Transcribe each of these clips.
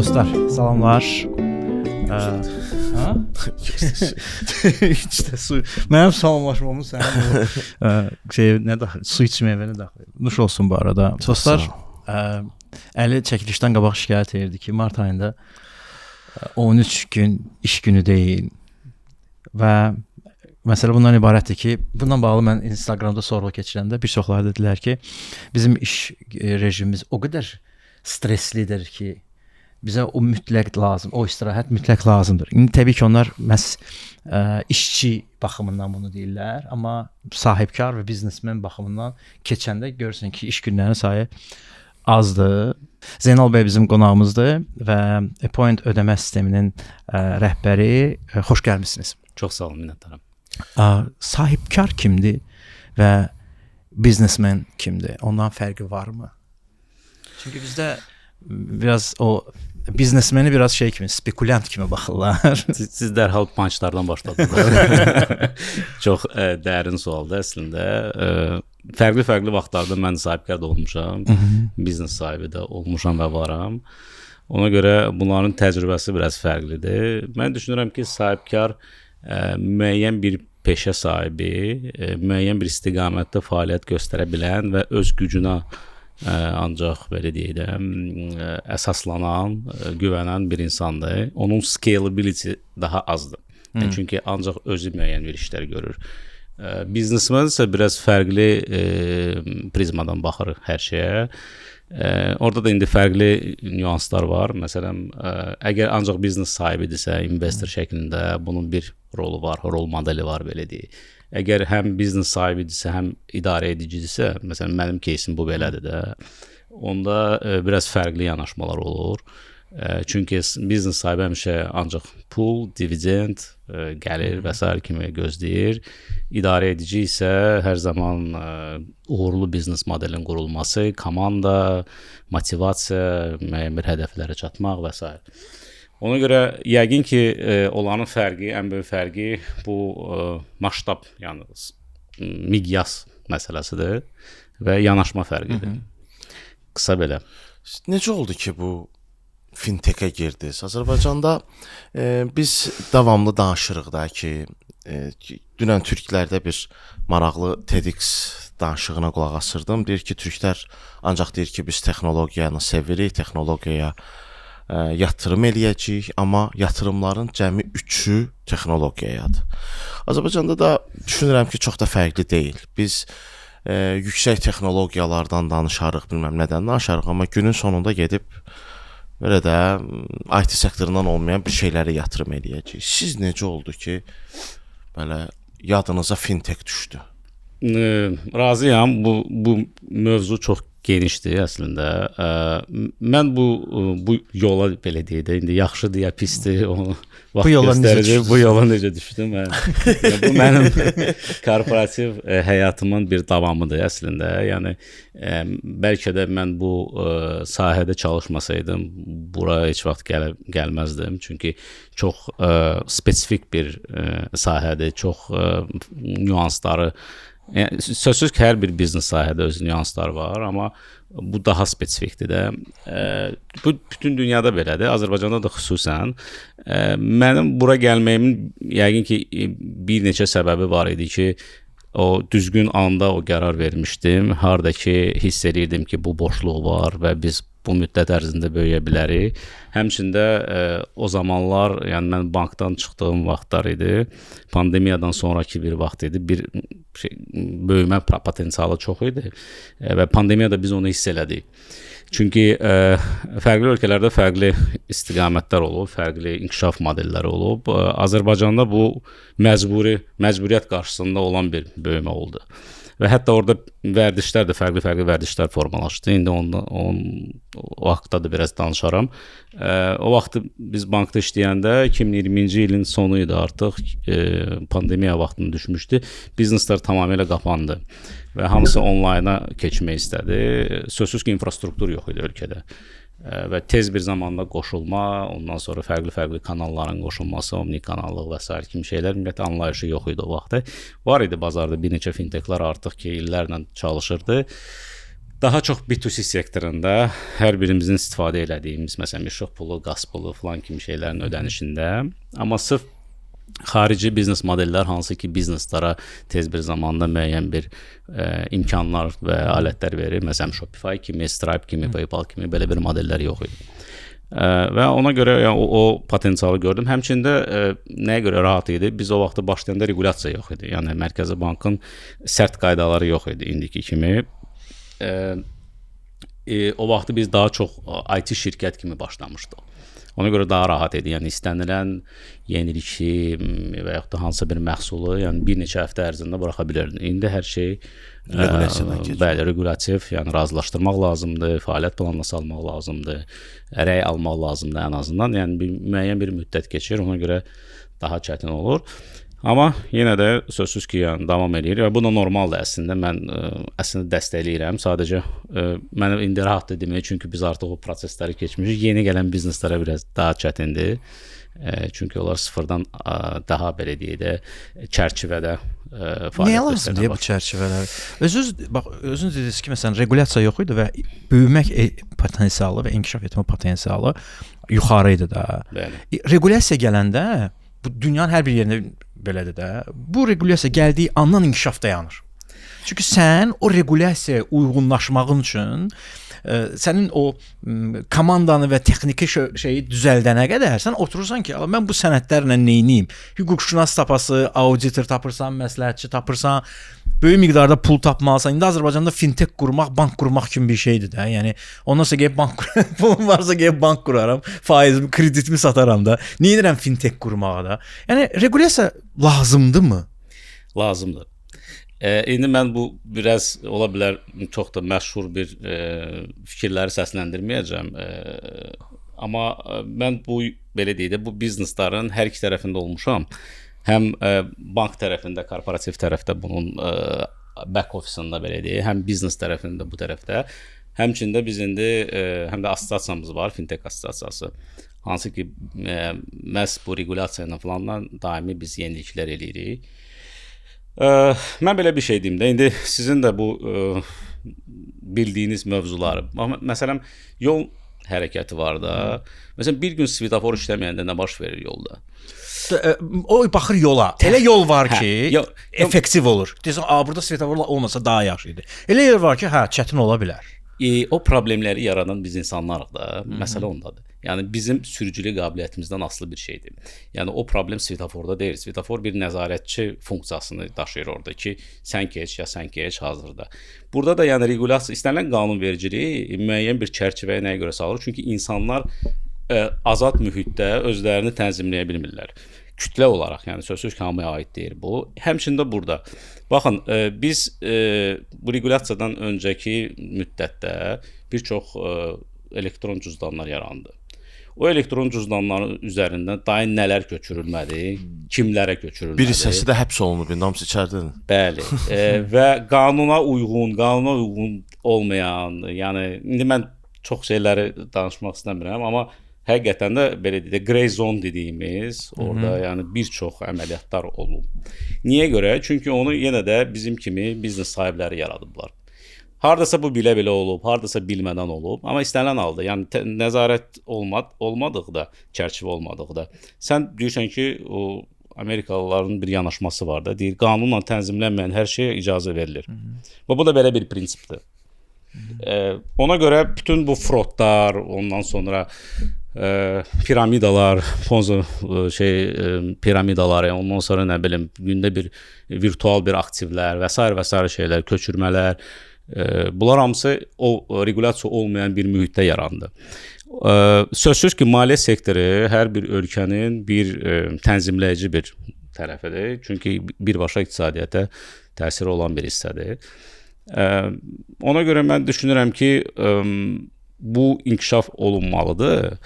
Dostlar, salamlar. İşte su. Mənim salamlaşmamı sənin nə daxil, su içməyə nə daxil. Nuş olsun bu arada. Dostlar, Əli çəkilişdən qabaq şikayət edirdi ki, mart ayında 13 gün iş günü deyil və məsələ bundan ibarətdir ki, bundan bağlı mən Instagramda sorğu keçirəndə bir çoxları dedilər ki, bizim iş rejimimiz o qədər stresslidir ki, bizə o mütləq lazım, o istirahət mütləq lazımdır. İndi təbii ki, onlar məhz işçi baxımından bunu deyirlər, amma sahibkar və biznesmen baxımından keçəndə görürsən ki, iş günlərinin sayı azdır. Zeynal bəy bizim qonağımızdır və Point ödəmə sisteminin rəhbəri. Xoş gəlmisiniz. Çox sağ olun, minnətdaram. Sahibkar kimdir və biznesmen kimdir? Ondan fərqi varmı? Çünki bizdə biraz o biznesmeni biraz şey kimi, spekulyant kimi baxırlar. Siz dərhal punchlardan başladınız. Çox dərin sualdır əslində. Fərqli vaxtlarda mən sahibkar da olmuşam, biznes sahibi də olmuşam və varam. Ona görə bunların təcrübəsi biraz fərqlidir. Mən düşünürəm ki, sahibkar müəyyən bir peşə sahibi, müəyyən bir istiqamətdə fəaliyyət göstərə bilən və öz gücünə ancaq belə deyək, əsaslanan, güvənən bir insandır. Onun scalability daha azdır. Çünki ancaq özü müəyyən bir işlər görür. Biznesmen isə biraz fərqli prizmadan baxır hər şeyə. Orada da indi fərqli nüanslar var. Məsələn, əgər ancaq biznes sahibidirsə, investor şəklində bunun bir rolu var, rol modeli var, belə deyək. Əgər həm biznes sahibidirsə, həm idarə edicidirsə, məsələn, mənim кейsim bu belədir də, onda biraz fərqli yanaşmalar olur. Çünki biznes sahibi həmişə ancaq pul, dividend, gəlir və s. kimi gözləyir. İdarə edici isə hər zaman uğurlu biznes modelin qurulması, komanda, motivasiya, müəyyən bir hədəflərə çatmaq və s. Ona görə yəqin ki, onların fərqi, ən böyük fərqi bu maştab, yəni miqyas məsələsidir və yanaşma fərqidir. Qısa belə. Necə oldu ki, bu fintechə girdiniz? Azərbaycanda biz davamlı danışırıq da ki, dünən türklərdə bir maraqlı TEDx danışığına qulaq asırdım. Deyir ki, türklər ancaq deyir ki, biz texnologiyanı sevirik, texnologiyaya yatırım eləyəcəyik, amma yatırımların cəmi 3-ü texnologiyadır. Azərbaycanda da düşünürəm ki, çox da fərqli deyil. Biz yüksək texnologiyalardan danışarıq, bilməm nədən danışarıq, amma günün sonunda gedib belə də IT sektorundan olmayan bir şeylərə yatırım eləyəcəyik. Siz necə oldu ki, belə yadınıza fintech düşdü? Razıyam. Bu mövzu çox genişdir əslində. Mən bu yola belə deyək də, indi yaxşıdır ya pisdir, onu vaxt göstərəcək. Bu yola necə düşdüm? Bu mənim korporativ həyatımın bir davamıdır əslində. Yəni bəlkə də mən bu sahədə çalışmasaydım, bura heç vaxt gəlməzdim. Çünki çox spesifik bir sahədir, çox nüansları. Yəni, sözsüz ki, hər bir biznes sahədə öz nüanslar var, amma bu daha spesifikdir də. Bu bütün dünyada belədir, Azərbaycanda da xüsusən. Mənim bura gəlməyimin yəqin ki, bir neçə səbəbi var idi ki, o düzgün anda o qərar vermişdim. Harda ki, hiss edirdim ki, bu boşluq var və biz bu müddət ərzində böyüyə bilərik. Həmçində o zamanlar, yəni mən bankdan çıxdığım vaxtlar idi. Pandemiyadan sonraki bir vaxt idi. Bir böyümə potensialı çox idi və pandemiyada biz onu hiss elədik. Çünki fərqli ölkələrdə fərqli istiqamətlər olub, fərqli inkişaf modelləri olub. Azərbaycanda bu məcburiyyət qarşısında olan bir böyümə oldu. Və hətta orada vərdişlər də fərqli vərdişlər formalaşdı. İndi o vaxtda da biraz danışaram. O vaxt biz bankda işləyəndə 2020-ci ilin sonu idi artıq, pandemiya vaxtına düşmüşdü. Bizneslər tamamilə qapandı və hamısı onlayna keçmək istədi. Sözsüz ki, infrastruktur yox idi ölkədə. Və tez bir zamanda qoşulma, ondan sonra fərqli kanalların qoşulması, omnikanallıq və s. kimi şeylər ümumiyyətlə anlayışı yox idi o vaxtda. Var idi bazarda bir neçə fintechlər artıq ki, illərlə çalışırdı. daha çox B2C sektorunda hər birimizin istifadə etdiyimiz, məsələn, işıq pulu, qaz pulu falan kimi şeylərin ödənişində, amma sırf xarici biznes modellər hansı ki bizneslara tez bir zamanda müəyyən bir imkanlar və alətlər verir. Məsələn, Shopify kimi, Stripe kimi, PayPal kimi belə bir modellər yox idi. Və ona görə yəni, o potensialı gördüm. Həmçində nəyə görə rahat idi? Biz o vaxtda başlayanda regulasiya yox idi. Yəni Mərkəzi Bankın sərt qaydaları yox idi indiki kimi. O vaxtı biz daha çox IT şirkət kimi başlamışdıq. Ona görə daha rahat idi. Yəni istənilən yenilikçi və yaxud da hansısa bir məhsulu, yəni bir neçə həftə ərzində buraxa bilirdin. İndi hər şey bəli, regulyativ, yəni razılaşdırmaq lazımdır, fəaliyyət planına salmaq lazımdır, rəy almaq lazımdır ən azından. Yəni müəyyən bir müddət keçir, ona görə daha çətin olur. Amma yenə də sözsüz ki, yəni davam edir. Bu da normaldır əslində. Mən əslində dəstəkləyirəm. Sadəcə mənə indi rahatdır demək, çünki biz artıq o prosesləri keçmişik. Yeni gələn bizneslərə biraz daha çətindir. Çünki onlar sıfırdan daha belə deyək də çərçivədə Niyə lazımdır bu çərçivələr? Özünüz dediniz ki, məsələn, regulasiya yox idi və böyümək potensialı və inkişaf etmə potensialı yuxarı idi da. Bəli. Regulasiya gələndə bu dünyanın hər bir yerində belədir də. Bu regulasiya gəldiyi andan inkişaf dayanır. Çünki sən o regulasiyaya uyğunlaşmağın üçün sənin o komandanı və texniki şeyi düzəldənə qədər sən oturursan ki, mən bu sənədlərlə neyniyim? Hüquqşünas tapası, auditor tapırsan, məsləhətçi tapırsan, böyük miqdarda pul tapmalısan. İndi Azərbaycanda fintech qurmaq, bank qurmaq kimi bir şeydir də. Yəni ondan sonra gəlib bank pulum varsa gəlib bank quraram, faizimi, kreditimi sataram da. Niyə edirəm fintech qurmağa da? Yəni regulasiya lazımdırmı? Lazımdır. İndi mən bu biraz ola bilər çox da məşhur bir fikirləri səsləndirməyəcəm. Amma mən bu belə deyək də bu bizneslərin hər iki tərəfində olmuşam. Həm bank tərəfində, korporativ tərəfdə bunun back office-ında belə deyək, həm biznes tərəfində bu tərəfdə. Həmçində biz indi həm də assosiasiyamız var, fintech assosiasiyası. Hansı ki məhz bu regulasiya ilə falanla daimi biz yeniliklər eləyirik. Mən belə bir şey deyim də, indi sizin də bu bildiyiniz mövzuları, məsələn, yol hərəkəti var da, məsələn, bir gün svetofor işləməyəndə nə baş verir yolda? O baxır yola, elə yol var ki, effektiv olur. Deyirsən, burada svetoforlar olmasa daha yaxşı idi. Elə yer var ki, çətin ola bilər. O problemləri yaradan biz insanlarıq da, məsələ ondadır. Yəni bizim sürücülük qabiliyyətimizdən asılı bir şeydir. Yəni o problem svetoforda deyil. Svetofor bir nəzarətçi funksiyasını daşıyır orada ki, sən keç ya sən keç hazırda. Burada da yəni regulasiya, istənilən qanunvericiliyi müəyyən bir çərçivəyə nəyə görə salır? Çünki insanlar azad mühitdə özlərini tənzimləyə bilmirlər. Kütlə olaraq, yəni sözsüz ki, hamıya aid deyil bu. Həmçində burada. Baxın, biz bu regulasiyadan öncəki müddətdə bir çox elektron cüzdanlar yarandı. O elektron cüzdanların üzərindən daim nələr köçürülmədi, kimlərə köçürülmədi. Bir hissəsi də həbs olunub, hamısı içəridədir. Bəli. Və qanuna uyğun olmayan, yəni indi mən çox şeyləri danışmaq istəmirəm, amma həqiqətən də belə deyək, grey zone dediyimiz orada yəni bir çox əməliyyatlar olub. Niyə görə? Çünki onu yenə də bizim kimi biznes sahibləri yaradıblar. Hardasa bu bilə-bilə olub, hardasa bilmədən olub, amma istənilən halda, yəni nəzarət olmadıqda, çərçivə olmadıqda, sən deyirsən ki, o Amerikalıların bir yanaşması var da, deyir, qanunla tənzimlənməyən hər şeyə icazə verilir. Və bu da belə bir prinsipdir. Ona görə bütün bu fraudlar, ondan sonra piramidalar, piramidaları, ondan sonra nə bilim, gündə bir virtual bir aktivlər və s. şeylər, köçürmələr, bunlar hamısı o regulasiya olmayan bir mühitdə yarandı. Sözsüz ki, maliyyə sektoru hər bir ölkənin bir tənzimləyici bir tərəfidir. Çünki birbaşa iqtisadiyyata təsiri olan bir hissədir. Ona görə mən düşünürəm ki, bu inkişaf olunmalıdır.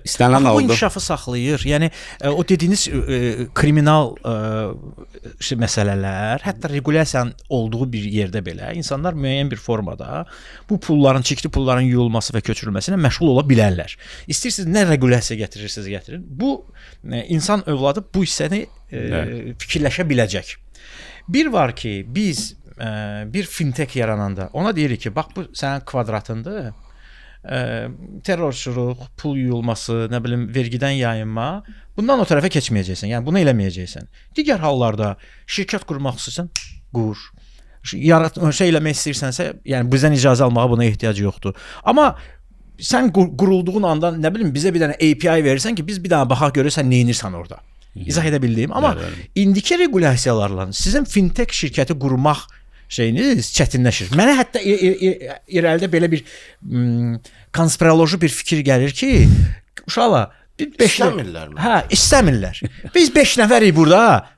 İstənilən halda bu inkişafı saxlayır. Yəni o dediyiniz kriminal məsələlər, hətta regulasiyanın olduğu bir yerdə belə insanlar müəyyən bir formada bu pulların, çirkli pulların yuyulması və köçürülməsinə məşğul ola bilərlər. İstəyirsiniz nə regulasiya gətirirsiniz gətirin. Bu insan övladı bu hissəni fikirləşə biləcək. Bir var ki biz bir fintech yarananda ona deyirik ki, bax bu sənin kvadratındır. Terrorçuluq, pul yuyulması, nə bilim vergidən yayınma, bundan o tərəfə keçməyəcəksən. Yəni bunu eləməyəcəksən. Digər hallarda şirkət qurmaq istəyirsən, qur. Şey eləmək istəyirsənsə, yəni bizdən icazə almağa buna ehtiyac yoxdur. Amma sən qurulduğun anda nə bilim bizə bir dənə API verirsən ki, biz bir dənə baxaq görürsən nə edirsən orada. İzah edə bildiyim. Amma indiki regulasiyalarla sizin fintech şirkəti qurmaq şeyiniz çətinləşir. Mənə hətta irəlidə belə bir konspiroloji bir fikir gəlir ki, uşaqlar İstəmirlər mi? Hə, istəmirlər. Biz 5 nəfərik burada.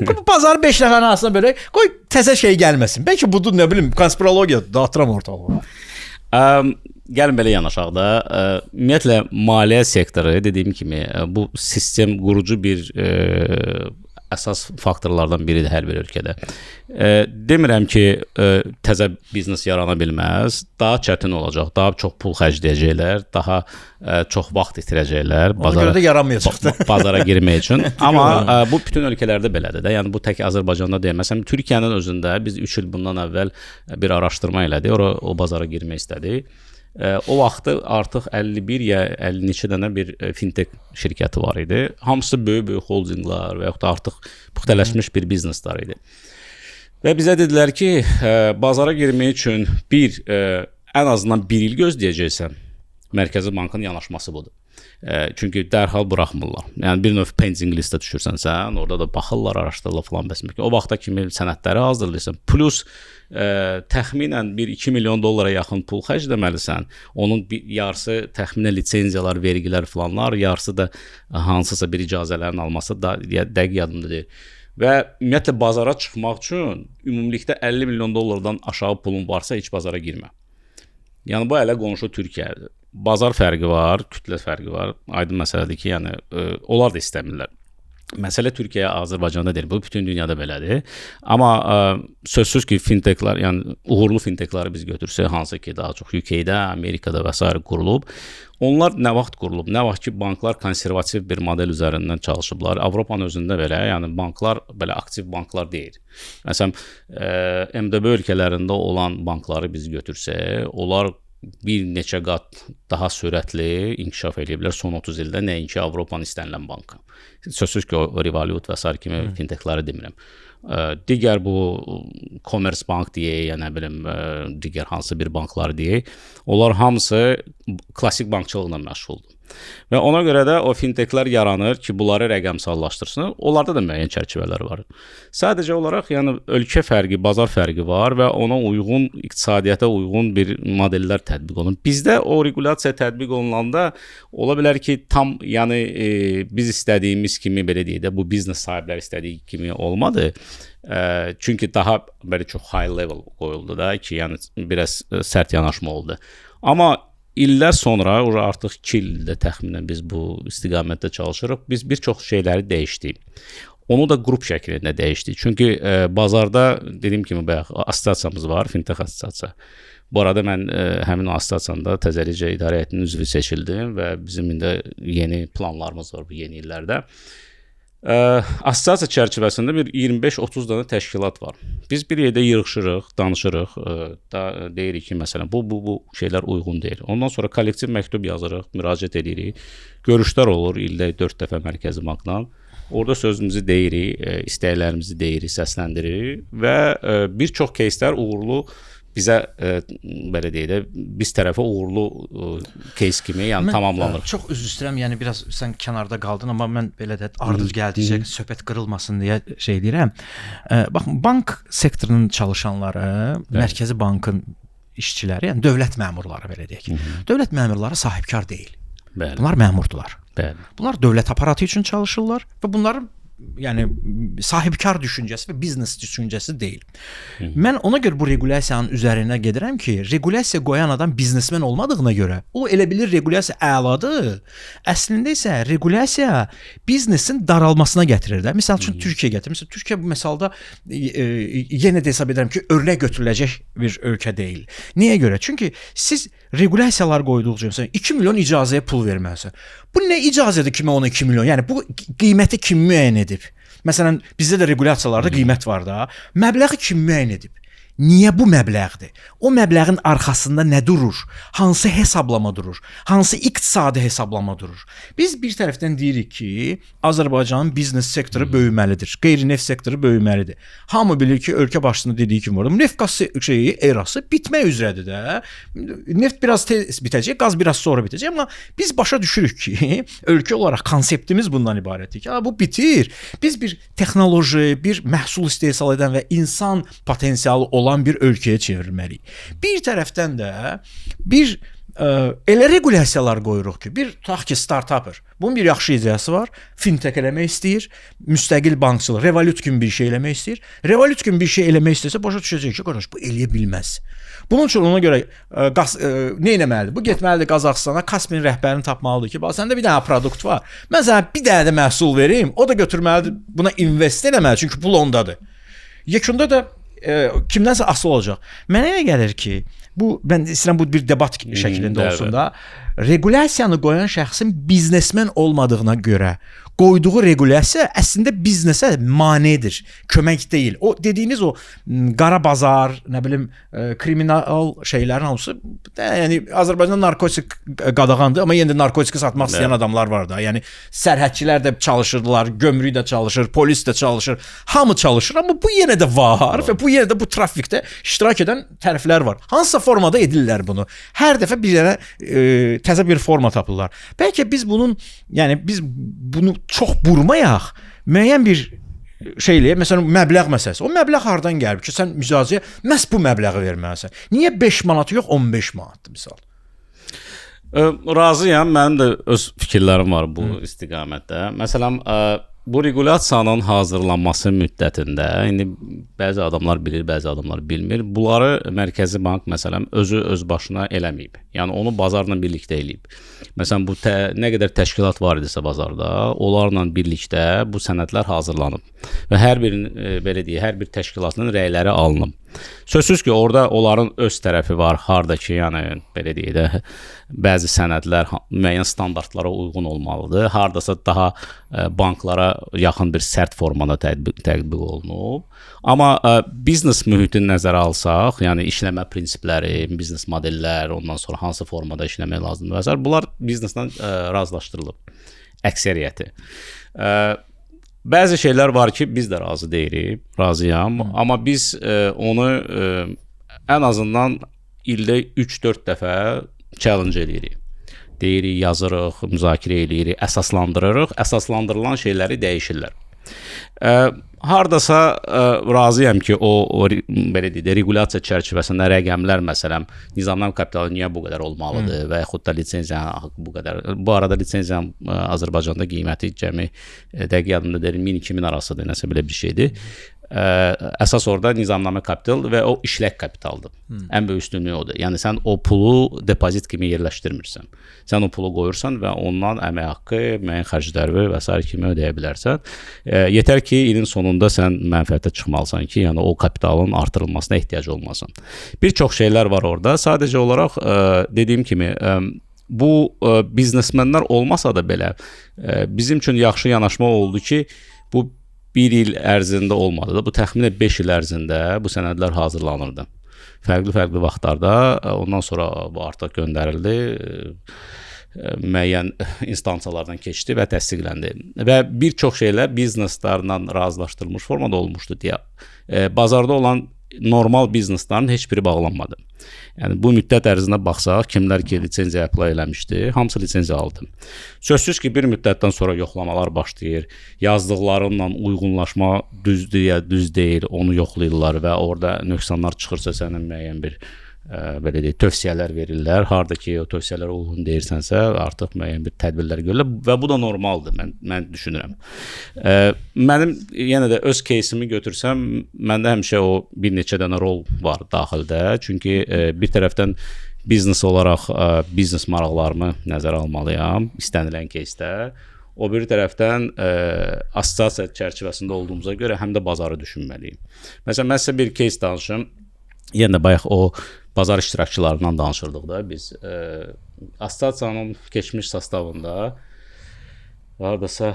Bu bazarı 5 nəfərin arasına bölək. Qoy təzə şey gəlməsin. Bəlkə budur, nə bilim, konspirologiya dağıtıram ortalığı. Gəlin belə yanaşaq da. Ümumiyyətlə maliyyə sektoru dediyim kimi bu sistem qurucu bir əsas faktorlardan biridir hər bir ölkədə. Demirəm ki, təzə biznes yarana bilməz, daha çətin olacaq, daha çox pul xərcləyəcəklər, daha çox vaxt itirəcəklər bazara girmək üçün. Amma bu bütün ölkələrdə belədir də. Yəni bu tək Azərbaycanda deyil. Məsələn, Türkiyənin özündə biz 3 il bundan əvvəl bir araşdırma elədik, o bazara girmək istədik. O vaxtı artıq 51 ya 50 neçə dənə bir fintech şirkəti var idi. Hamısı böyük holdinqlar və yaxud da artıq puxtələşmiş bir bizneslər idi. Və bizə dedilər ki, bazara girmək üçün ən azından 1 il gözləyəcəksən. Mərkəzi Bankın yanaşması budur. Çünki dərhal buraxmırlar. Yəni bir növ pending listə düşürsən sən, orada da baxırlar, araşdırırlar falan bəsmə ki, o vaxta kimi sənədləri hazırlayırsan. Plus təxminən 1-2 milyon dollara yaxın pul xərcləməlisən. Onun yarısı təxminən lisenziyalar, vergilər falanlar, yarısı da hansısa bir icazələrin alması da dəqiq yadımda deyil. Və ümumiyyətlə bazara çıxmaq üçün ümumilikdə 50 milyon dollardan aşağı pulun varsa heç bazara girmə. Yəni bu hələ qonşu Türkiyədir. Bazar fərqi var, kütlə fərqi var. Aydın məsələdir ki, yəni onlar da istəmirlər. Məsələ Türkiyə, Azərbaycanda deyil, bu bütün dünyada belədir. Amma sözsüz ki, fintechlər, yəni uğurlu fintechləri biz götürsək, hansı ki daha çox UK-də, Amerikada və s. qurulub. Onlar nə vaxt qurulub? Nə vaxt ki, banklar konservativ bir model üzərindən çalışıblar. Avropanın özündə belə, yəni banklar belə aktiv banklar deyil. Məsələn, MDB ölkələrində olan bankları biz götürsək, onlar bir neçə qat daha sürətli inkişaf ediblər son 30 ildə, nəinki Avropanın istənilən bankı. Sözsüz ki, o Revolut və s. kimi fintechləri demirəm. Digər bu Commerzbank deyək, ya nə bilim, digər hansı bir banklar deyək, onlar hamısı klassik bankçılıqla məşğuldur. Və ona görə də o fintechlər yaranır ki, bunları rəqəmsallaşdırsın. Onlarda da müəyyən çərçivələr var. Sadəcə olaraq, yəni ölkə fərqi, bazar fərqi var və ona uyğun, iqtisadiyyata uyğun bir modellər tətbiq olunur. Bizdə o regulasiya tətbiq olunanda ola bilər ki, tam yəni biz istədiyimiz kimi belə deyək də, bu biznes sahibləri istədiyi kimi olmadı. Çünki daha belə çox high level qoyuldu da ki, yəni biraz sərt yanaşma oldu. Amma illər sonra, artıq 2 ildə təxminən biz bu istiqamətdə çalışırıq. Biz bir çox şeyləri dəyişdik. Onu da qrup şəklində dəyişdik. Çünki bazarda dediyim kimi bayaq assosiasiyamız var, fintech assosiasiya. Bu arada mən həmin assosiasiyada təzəlicə idarə heyətinin üzvü seçildim və bizim indi yeni planlarımız var bu yeni illərdə. Assosiasiya çərçivəsində bir 25-30 dənə təşkilat var. Biz bir yerdə yığışırıq, danışırıq, deyirik ki, məsələn, bu şeylər uyğun deyil. Ondan sonra kollektiv məktub yazırıq, müraciət edirik. Görüşlər olur ildə 4 dəfə Mərkəzi Bankla. Orada sözümüzü deyirik, istəklərimizi deyirik, səsləndiririk və bir çox кейslər uğurlu bizə belə deyək də biz tərəfə uğurlu кейs kimi yəni tamamlanır. Çox üzr istəyirəm, yəni biraz sən kənarda qaldın, amma mən belə də ardınca gəldikcə söhbət qırılmasın deyə şey deyirəm. Bax, bank sektorunun çalışanları, Mərkəzi Bankın işçiləri, yəni dövlət məmurları belə deyək. Dövlət məmurları sahibkar deyil. Bunlar məmurdular. Bunlar dövlət aparatı üçün çalışırlar və bunların yəni sahibkar düşüncəsi və biznes düşüncəsi deyil. Mən ona görə bu regulasiyanın üzərinə gedirəm ki, regulasiya qoyan adam biznesmen olmadığına görə o elə bilir regulasiya əladır. Əslində isə regulasiya biznesin daralmasına gətirir də. Məsəl üçün Türkiyə gətirir. Məsələn, Türkiyə bu misalda yenə də hesab edirəm ki, örnək götürüləcək bir ölkə deyil. Niyə görə? Çünki siz regulasiyalar qoyduqca məsələn 2 milyon icazəyə pul verməlisən. Bu nə icazədir ki, ona 2 milyon? Yəni bu qiyməti kim müəyyən edib? Məsələn, bizdə də regulyasiyalarda qiymət var da. Məbləği kim müəyyən edib? Niyə bu məbləğdir? O məbləğin arxasında nə durur? Hansı hesablama durur? Hansı iqtisadi hesablama durur? Biz bir tərəfdən deyirik ki, Azərbaycanın biznes sektoru böyüməlidir. Qeyri-neft sektoru böyüməlidir. Hamı bilir ki, ölkə başçısının dediyi kimi var. Neft-qaz erası bitmək üzrədir də. Neft biraz tez bitəcək, qaz biraz sonra bitəcək. Amma biz başa düşürük ki, ölkə olaraq konseptimiz bundan ibarətdir ki, bu bitir. Biz bir texnoloji, bir məhsul istehsal edən və insan potensialı olan bir ölkəyə çevrilməliyik. Bir tərəfdən də bir elə regulyasiyalar qoyuruq ki, bir tutaq ki, startupper. Bunun bir yaxşı ideyası var. Fintech eləmək istəyir, müstəqil bankçılıq, Revolut kimi bir şey eləmək istəyir. Revolut kimi bir şey eləmək istəsə başa düşəcək ki, qardaş, bu eləyə bilməz. Bunun üçün ona görə nə etməlidir? Bu getməlidir Qazaxstana, Kaspin rəhbərini tapmalıdır ki, bax səndə bir dənə produkt var. Mən sənə bir dənə də məhsul verim, o da götürməlidir, buna invest eləməlidir, çünki pul ondadır. Yekunda da kimdənsə asılı olacaq. Mənə elə gəlir ki, mən istəyirəm bu bir debat şəklində olsun da. Regulyasiyanı qoyan şəxsin biznesmen olmadığına görə qoyduğu regulyasiya əslində biznesə manedir, kömək deyil. O dediyiniz o qara bazar, nə bilim, kriminal şeylərin hamısı, yəni Azərbaycanda narkotik qadağandır, amma yenə də narkotiki satmaq istəyən adamlar var da. Yəni sərhədçilər də çalışırdılar, gömrük də çalışır, polis də çalışır, hamı çalışır, amma bu yenə də var və bu yenə də bu trafikdə iştirak edən tərəflər var. Hansısa formada edirlər bunu. Hər dəfə bir dənə təzə bir forma tapırlar. Bəlkə biz bunun, yəni biz bunu çox burmayaq, müəyyən bir şeyliyə, məsələn, məbləğ məsələsi. O məbləğ hardan gəlib ki, sən müzazəyə məhz bu məbləği verməlisən. Niyə 5 manat yox, 15 manatdır misal? Razıyam, mənim də öz fikirlərim var bu istiqamətdə. Məsələn, bu regulyasiyanın hazırlanması müddətində, indi bəzi adamlar bilir, bəzi adamlar bilmir. Bunları Mərkəzi Bank məsələn özü öz başına eləməyib. Yəni onu bazarla birlikdə eləyib. Məsələn, bu nə qədər təşkilat var idisə bazarda, onlarla birlikdə bu sənədlər hazırlanıb və hər bir təşkilatın rəyləri alınıb. Sözsüz ki, orada onların öz tərəfi var, harda ki, yəni belə deyək də, bəzi sənədlər müəyyən standartlara uyğun olmalıdır. Hardasa daha banklara yaxın bir sərt formada tətbiq olunub. Amma biznes mühitini nəzərə alsaq, yəni işləmə prinsipləri, biznes modellər, ondan sonra hansı formada işləmək lazımdır və s. bunlar biznesdən razılaşdırılıb əksəriyyəti. Bəzi şeylər var ki, biz də razı deyirik, razıyam, amma biz onu ən azından ildə 3-4 dəfə challenge edirik. Deyirik, yazırıq, müzakirə edirik, əsaslandırırıq, əsaslandırılan şeyləri dəyişirlər. Hardasa razıyam ki, o belə deyək, regulyasiya çərçivəsində rəqəmlər, məsələn, nizamnamə kapitalı niyə bu qədər olmalıdır və yaxud da lisenziya bu qədər. Bu arada lisenziyanın Azərbaycanda qiyməti cəmi dəqiq yadımda deyil, 1000-2000 arasıdır, nəsə belə bir şeydir. Əsas orada nizamnamə kapital və o işlək kapitaldır. Ən böyük üstünlüyü odur. Yəni sən o pulu depozit kimi yerləşdirmirsən. Sən o pulu qoyursan və ondan əmək haqqı, müəyyən xərcləri və s. kimi ödəyə bilərsən. Yetər ki, ilin sonunda sən mənfəətə çıxmalısan ki, yəni o kapitalın artırılmasına ehtiyac olmasın. Bir çox şeylər var orada. Sadəcə olaraq dediyim kimi bu biznesmenlər olmasa da belə bizim üçün yaxşı yanaşma oldu ki, bu bir il ərzində olmadı da, bu təxminən 5 il ərzində bu sənədlər hazırlanırdı. Fərqli vaxtlarda, ondan sonra bu artıq göndərildi, müəyyən instansiyalardan keçdi və təsdiqləndi. Və bir çox şeylər bizneslərlə razılaşdırılmış formada olmuşdu deyə. Bazarda olan normal bizneslərin heç biri bağlanmadı. Yəni bu müddət ərzində baxsaq, kimlər ki lisenziya apply eləmişdi, hamısı lisenziya aldı. Sözsüz ki, bir müddətdən sonra yoxlamalar başlayır. Yazdıqlarınla uyğunlaşma düzdür ya düz deyil, onu yoxlayırlar və orada nöqsanlar çıxırsa sənin müəyyən bir belə deyək, tövsiyələr verirlər. Harda ki, o tövsiyələrə uyğun deyirsənsə, artıq müəyyən bir tədbirlər görürlər və bu da normaldır, mən düşünürəm. Mənim yenə də öz keysimi götürsəm, məndə həmişə o bir neçə dənə rol var daxildə. Çünki bir tərəfdən biznes olaraq biznes maraqlarımı nəzərə almalıyam istənilən keysdə. O bir tərəfdən assosiasiya çərçivəsində olduğumuza görə həm də bazarı düşünməliyim. Məsələn, mən sizə bir keys danışım. Yenə də bayaq o bazar iştirakçılarından danışırdıq da biz. Assosiasiyanın keçmiş sastavında hardasa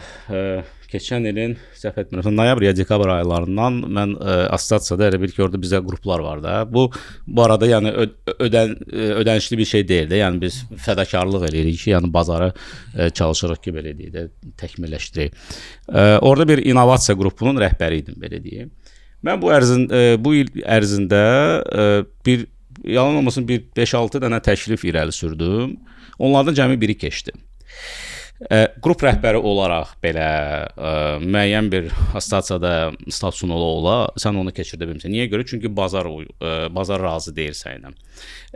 keçən ilin səhv etmirəmsə noyabr ya dekabr aylarından mən assosiasiyada elə bil ki, orada bizə qruplar var da. Bu arada yəni ödənişli bir şey deyil də. Yəni biz fədakarlıq eləyirik ki, yəni bazarı çalışırıq ki, belə deyək də təkmilləşdirək. Orada bir innovasiya qrupunun rəhbəri idim, belə deyim. Mən bu il ərzində bir yalan olmasın bir 5-6 dənə təklif irəli sürdüm. Onlardan cəmi biri keçdi. Qrup rəhbəri olaraq belə müəyyən bir assosiasiyada statusun ola sən onu keçirdə bilmirsən. Niyə görə? Çünki bazar razı deyil sənlə.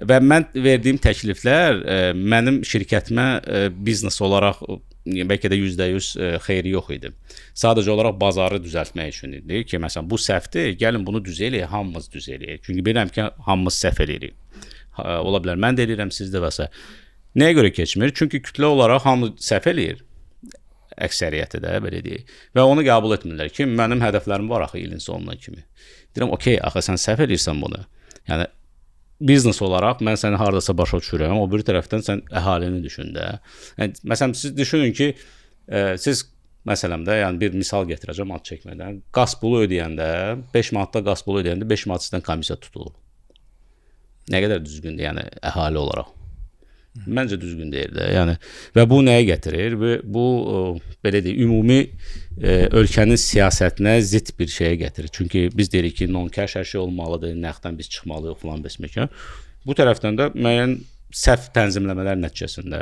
Və mən verdiyim təkliflər mənim şirkətimə biznes olaraq bəlkə də %100 xeyri yox idi. Sadəcə olaraq bazarı düzəltmək üçün idi ki, məsələn bu səhvdir, gəlin bunu düz eləyək, hamımız düz eləyək. Çünki bilirəm ki, hamımız səhv eləyirik. Ola bilər mən də eləyirəm, siz də və s. Nəyə görə keçmir? Çünki kütlə olaraq hamı səhv eləyir. Əksəriyyəti də belə deyək. Və onu qəbul etmirlər ki, mənim hədəflərim var axı ilin sonuna kimi. Deyirəm, okey, axı sən səhv eləyirsən bunu. Yəni biznes olaraq mən səni hardasa başa düşürəm, o bir tərəfdən sən əhalini düşün də. Yəni məsələn siz düşünün ki, siz məsələn də yəni bir misal gətirəcəm ad çəkmədən. Qaz pulu ödəyəndə 5 manatda qaz pulu ödəyəndə 5 manat sizdən komissiya tutulur. Nə qədər düzgündür yəni əhali olaraq. Məncə düzgün deyil də. Yəni və bu nəyə gətirir? Bu belə deyək, ümumi ölkənin siyasətinə zidd bir şeyə gətirir. Çünki biz deyirik ki, non-cash hər şey olmalıdır, nəqddən biz çıxmalıyıq falan besməkən. Bu tərəfdən də müəyyən səhv tənzimləmələr nəticəsində,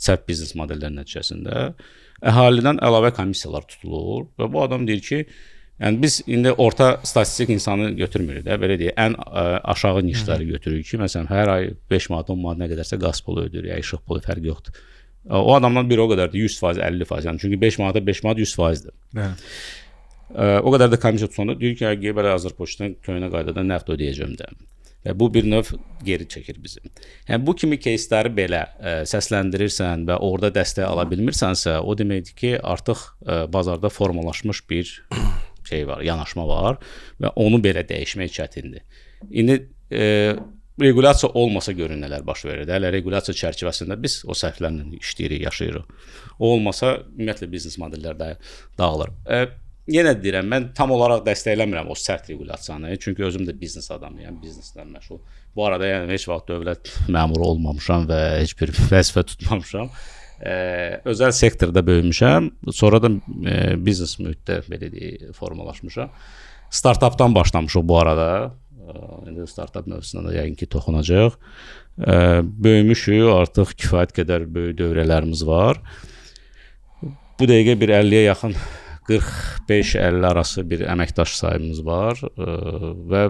səhv biznes modellər nəticəsində əhalidən əlavə komissiyalar tutulur və bu adam deyir ki, yəni biz indi orta statistik insanı götürmürük də, belə deyək, ən aşağı nişləri götürürük ki, məsələn, hər ay 5 manat, 10 manat nə qədərsə qaz pulu ödəyir, ya işıq pulu fərqi yoxdur. O adamdan biri o qədərdir, 100%, 50%, yəni çünki 5 manata 5 manat 100%-dir. O qədər də komissiya tutanda deyir ki, yəni belə Azərpoçtdan köhnə qaydada nəqd ödəyəcəm də. Və bu bir növ geri çəkir bizi. Yəni bu kimi кейsləri belə səsləndirirsən və orada dəstək ala bilmirsənsə, o deməkdir ki, artıq bazarda formalaşmış bir şey var, yanaşma var və onu belə dəyişmək çətindir. İndi regulasiya olmasa görün nələr baş verir. Hələ regulasiya çərçivəsində biz o səhvlərlə işləyirik, yaşayırıq. O olmasa ümumiyyətlə biznes modellər də dağılır. Yenə deyirəm, mən tam olaraq dəstəkləmirəm o sərt regulasiyanı. Çünki özüm də biznes adamıyam, bizneslə məşğul. Bu arada yəni heç vaxt dövlət məmuru olmamışam və heç bir vəzifə tutmamışam. Özəl sektorda böyümüşəm, sonra da biznes mühitdə belə deyək, formalaşmışam. Startapdan başlamışıq bu arada. İndi startap mövzusuna da yəqin ki toxunacaq. Böyümüşük, artıq kifayət qədər böyük dövrələrimiz var. Bu dəqiqə bir 50-yə yaxın 45-50 arası bir əməkdaş sayımız var və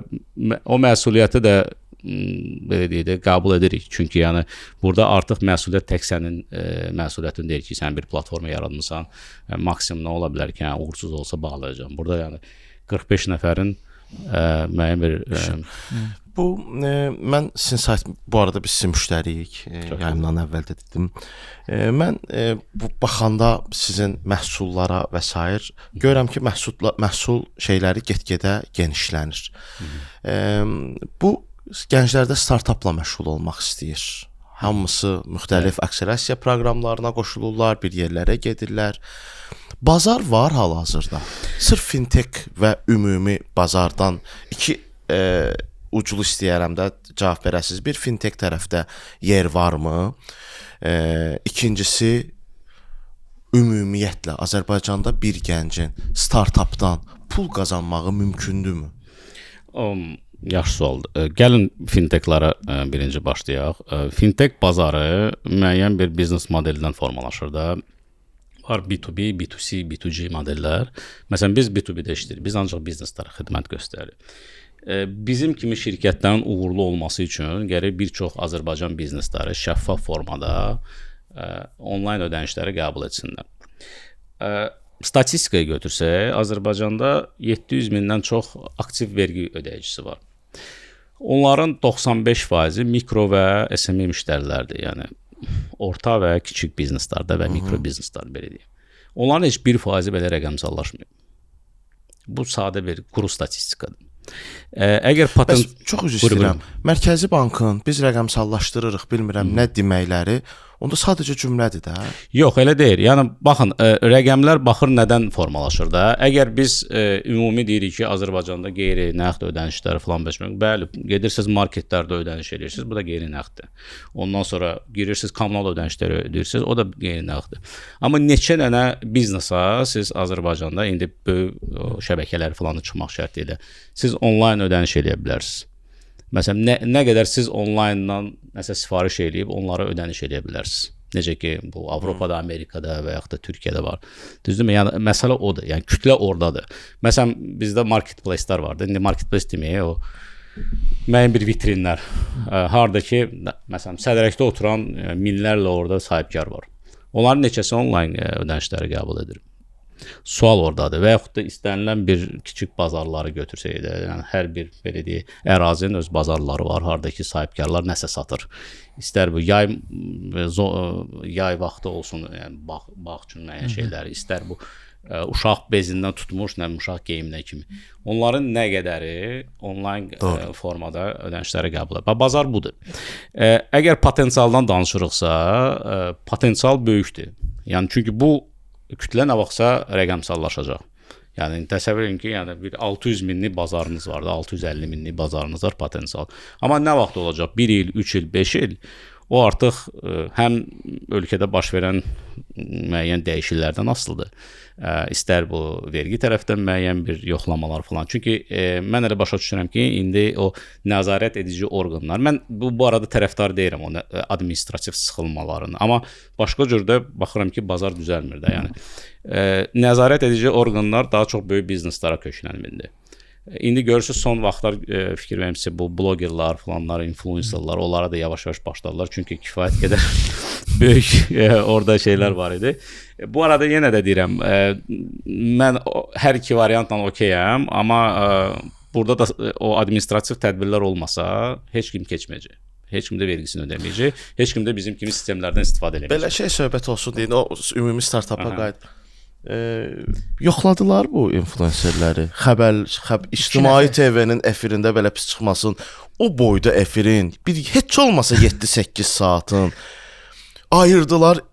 o məsuliyyəti də belə deyək də qəbul edirik. Çünki yəni burada artıq məsuliyyət tək sənin məsuliyyətin deyil ki, sən bir platforma yaratmısan, maksimum nə ola bilər ki, yəni uğursuz olsa bağlayacağam. Burada yəni 45 nəfərin müəyyən bir bu mən sizin sayt bu arada biz sizin müştəriyik. Yayımdan əvvəl də dedim. Mən bu baxanda sizin məhsullara və sair görürəm ki, məhsul şeyləri get-gedə genişlənir. Bu gənclərdə startapla məşğul olmaq istəyir. Hamısı müxtəlif akselerasiya proqramlarına qoşulurlar, bir yerlərə gedirlər. Bazar var hal-hazırda. Sırf fintech və ümumi bazardan iki uclu istəyərəm də cavab verəsiniz. Bir fintech tərəfdə yer varmı? İkincisi ümumiyyətlə Azərbaycanda bir gəncin startapdan pul qazanmağı mümkündürmü? Yaxşı sualdır. Gəlin fintechlara birinci başlayaq. Fintech bazarı müəyyən bir biznes modelindən formalaşır da. Var B2B, B2C, B2G modellər. Məsələn, biz B2B-də işləyirik. Biz ancaq bizneslərə xidmət göstəririk. Bizim kimi şirkətlərin uğurlu olması üçün gərək bir çox Azərbaycan biznesləri şəffaf formada onlayn ödənişləri qəbul etsinlər. Statistikaya götürsək, Azərbaycanda 700 mindən çox aktiv vergi ödəyicisi var. Onların 95% mikro və SME müştərilərdir, yəni orta və kiçik bizneslərdə və mikro bizneslər belə deyim. Onların heç 1% belə rəqəmsallaşmıyor. Bu sadə bir quru statistikadır. Əgər patent çox üzr istəyirəm. Mərkəzi Bankın biz rəqəmsallaşdırırıq, bilmirəm nə deməkləri. onda sadəcə cümlədir də. Yox, elə deyil. Yəni baxın, rəqəmlər baxır nədən formalaşır da. Əgər biz ümumi deyirik ki, Azərbaycanda qeyri-nəqd ödənişlər falan beşmək, bəli, gedirsiniz marketlərdə ödəniş edirsiniz, bu da qeyri-nəqddir. Ondan sonra girirsiniz kommunal ödənişləri ödəyirsiniz, o da qeyri-nəqddir. Amma neçə dənə biznesa siz Azərbaycanda indi böyük şəbəkələr falan çıxmaq şərti ilə siz onlayn ödəniş edə bilərsiniz. Məsələn, nə qədər siz onlayndan nəsə sifariş eləyib onlara ödəniş edə bilərsiniz. Necə ki, bu Avropada, Amerikada və yaxud da Türkiyədə var. Düzdürmü? Yəni məsələ odur. Yəni kütlə ordadır. Məsələn, bizdə marketplace-lar vardı. İndi marketplace deməyə o müəyyən bir vitrinlər. Harda ki, məsələn, sədrəkdə oturan minlərlə orada sahibkar var. Onların neçəsi onlayn ödənişləri qəbul edir. Sual ordadır və yaxud da istənilən bir kiçik bazarları götürsək də, yəni hər bir belə deyək, ərazinin öz bazarları var, hardakı sahibkarlar nəsə satır. İstər bu yay vaxtı olsun, yəni bağ üçün müəyyən şeyləri, istər bu uşaq bezindən tutmuş, nə uşaq geyiminə kimi. Onların nə qədəri onlayn formada ödənişləri qəbul edir. Bazar budur. Əgər potensialdan danışırıqsa, potensial böyükdür. Yəni çünki bu kütlə nə vaxtsa rəqəmsallaşacaq. Yəni təsəvvür edin ki, yəni bir 600 minlik bazarınız var da, 650 minlik bazarınız var potensial. Amma nə vaxt olacaq? 1 il, 3 il, 5 il o artıq həm ölkədə baş verən müəyyən dəyişikliklərdən asılıdır. İstər bu vergi tərəfdən müəyyən bir yoxlamalar falan. Çünki mən elə başa düşürəm ki, indi o nəzarət edici orqanlar, mən bu arada tərəfdar deyirəm o administrativ sıxılmalarını, amma başqa cürdə baxıram ki, bazar düzəlmir də. Yəni nəzarət edici orqanlar daha çox böyük bizneslara köklənməlidir. İndi görürsüz son vaxtlar fikir vermişsə bu blogerlar falanlar, influencerlar, onlara da yavaş-yavaş başladılar. Çünki kifayət qədər böyük orada şeylər var idi. Bu arada yenə də deyirəm, mən hər iki variantla okeyəm, amma burada da o administrativ tədbirlər olmasa heç kim keçməyəcək. Heç kim də vergisini ödəməyəcək. Heç kim də bizim kimi sistemlərdən istifadə eləməyəcək. Belə şey söhbət olsun deyin, o ümumi startapa qayıt. Yoxladılar bu influencerləri. İctimai TV-nin efirində belə pis çıxmasın. O boyda efirin heç olmasa 7-8 saatın ayırdılar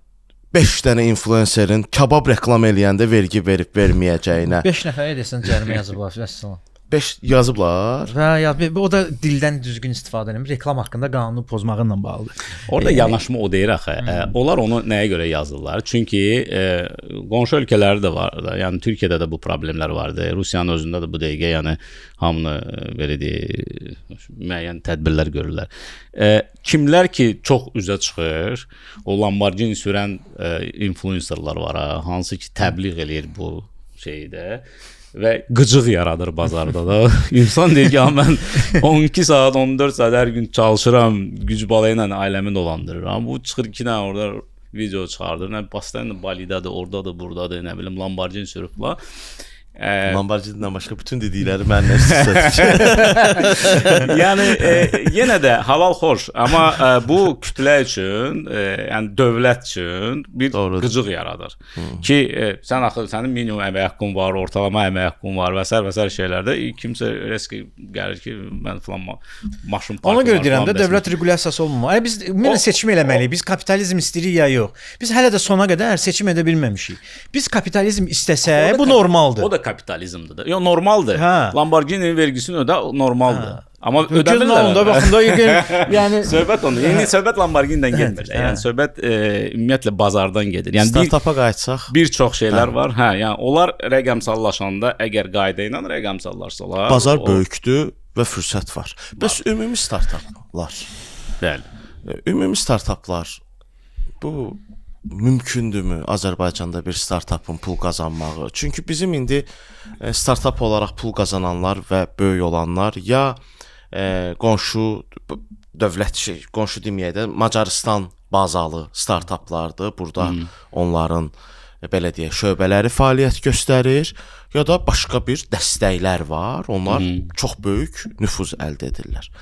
5 dənə influencerin kabab reklam eləyəndə vergi verib verməyəcəyinə. 5 nəfərə desən cərimə yazıblar, vəssalam. 5 yazıblar. Və o da dildən düzgün istifadə etmir. Reklam haqqında qanunu pozmağınla bağlıdır. Orada yanaşma o deyir axı. Onlar onu nəyə görə yazırlar? Çünki qonşu ölkələri də var da. Yəni Türkiyədə də bu problemlər vardı. Rusiyanın özündə də bu dəqiqə yəni hamını belə deyək müəyyən tədbirlər görürlər. Kimlər ki çox üzə çıxır, o Lamborghini sürən influencerlar var, hansı ki təbliğ eləyir bu şeyi də. Və qıcıq yaradır bazarda da. İnsan deyir ki, mən 12 saat, 14 saat hər gün çalışıram, güc balı ilə ailəmi dolandırıram. Bu çıxır ki, orada video çıxardır. Nə Bastanın Balidadır, oradadır, buradadır, nə bilim Lamborghini sürüb falan. Lamborghini-dən başqa bütün dedikləri məndən istədir. Yəni yenə də halal xoş, amma bu kütlə üçün, yəni dövlət üçün bir qıcıq yaradır. Ki sən axı sənin minimum əmək haqqın var, ortalama əmək haqqın var və sair şeylərdə kimsə riski gəlir ki, mən falan maşın parkı. Ona görə deyirəm də dövlət regulyasiyası olmamalı. Biz seçim eləməliyik. Biz kapitalizm istəyirik ya yox. Biz hələ də sona qədər seçim edə bilməmişik. Biz kapitalizm istəsək bu normaldır. O da kapitalizmdir də. Yox, normaldır. Lamborghini vergisini ödə normaldır. Amma ödəmirlər. Onda baxında yəni söhbət onu. Yəni söhbət Lamborghini-dən getmir. Yəni söhbət ümumiyyətlə bazardan gedir. Yəni startapa qayıtsaq bir çox şeylər var. Yəni onlar rəqəmsallaşanda əgər qayda ilə rəqəmsallarsalar, bazar böyükdür və fürsət var. Bəs ümumi startaplar. Bəli. Ümumi startaplar bu mümkündürmü Azərbaycanda bir startapın pul qazanmağı? Çünki bizim indi startap olaraq pul qazananlar və böyük olanlar ya qonşu dövlət qonşu deməyək də Macarıstan bazalı startaplardır. Burada onların belə deyək şöbələri fəaliyyət göstərir ya da başqa bir dəstəklər var. Onlar çox böyük nüfuz əldə edirlər.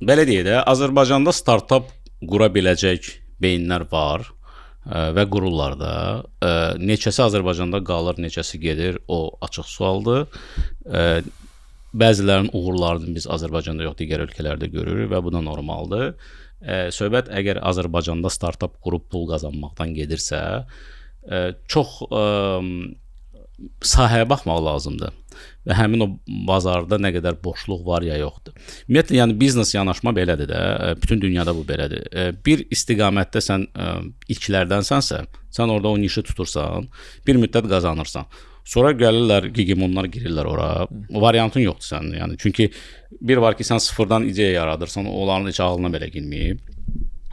Belə deyək də Azərbaycanda startap qura biləcək beyinlər var və qururlar da. Neçəsi Azərbaycanda qalır, neçəsi gedir, o açıq sualdır. Bəzilərinin uğurlarını biz Azərbaycanda yox, digər ölkələrdə görürük və bu da normaldır. söhbət əgər Azərbaycanda startap qurub pul qazanmaqdan gedirsə, çox sahəyə baxmaq lazımdır və həmin o bazarda nə qədər boşluq var ya yoxdur. Ümumiyyətlə, yəni biznes yanaşma belədir də, bütün dünyada bu belədir. Bir istiqamətdə sən ilklərdənsənsə, sən orada o nişi tutursan, bir müddət qazanırsan. Sonra gəlirlər, hegemonlar girirlər ora. Variantın yoxdur sənin, yəni. Çünki bir var ki, sən sıfırdan ideya yaradırsan, onların heç ağlına belə girməyib.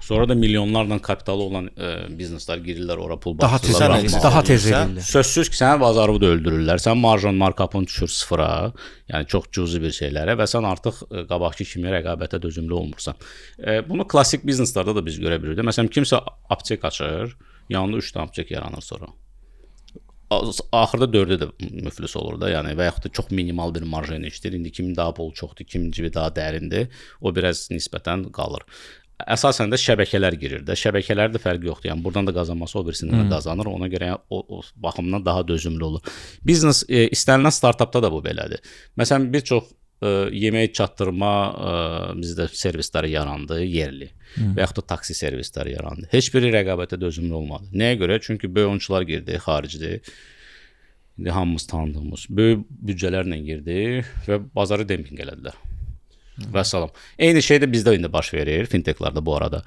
Sonra da milyonlarla kapitalı olan bizneslər girirlər ora, pul basırlar. Daha tez edirlər. Sözsüz ki, sənin bazarını da öldürürlər. Sən marjin, markapın düşür sıfıra, yəni çox cüzi bir şeylərə və sən artıq qabaqki kimi rəqabətə dözümlü olmursan. Bunu klassik bizneslərdə də biz görə bilirik. Məsələn, kimsə aptek açır, yanında 3 dənə aptek yaranır sonra. Axırda 4-ü də müflis olur da, yəni və yaxud da çox minimal bir marjin işdir. İndi kimin daha bol çoxdur, kimin cibi daha dərindir, o biraz nisbətən qalır. Əsasən də şəbəkələr girir də. Şəbəkələrdə fərqi yoxdur. Yəni buradan da qazanması o birisindən də qazanır. Ona görə o baxımdan daha dözümlü olur. Biznes istənilən startapda da bu belədir. Məsələn, bir çox yemək çatdırma bizdə servisləri yarandı, yerli. Və yaxud da taksi servisləri yarandı. Heç biri rəqabətə dözümlü olmadı. Nəyə görə? Çünki böyük oyunçular girdi, xaricidir. İndi hamımız tanıdığımız böyük büdcələrlə girdi və bazarı dempinq elədilər. Və salam. Eyni şey də bizdə indi baş verir fintechlarda bu arada.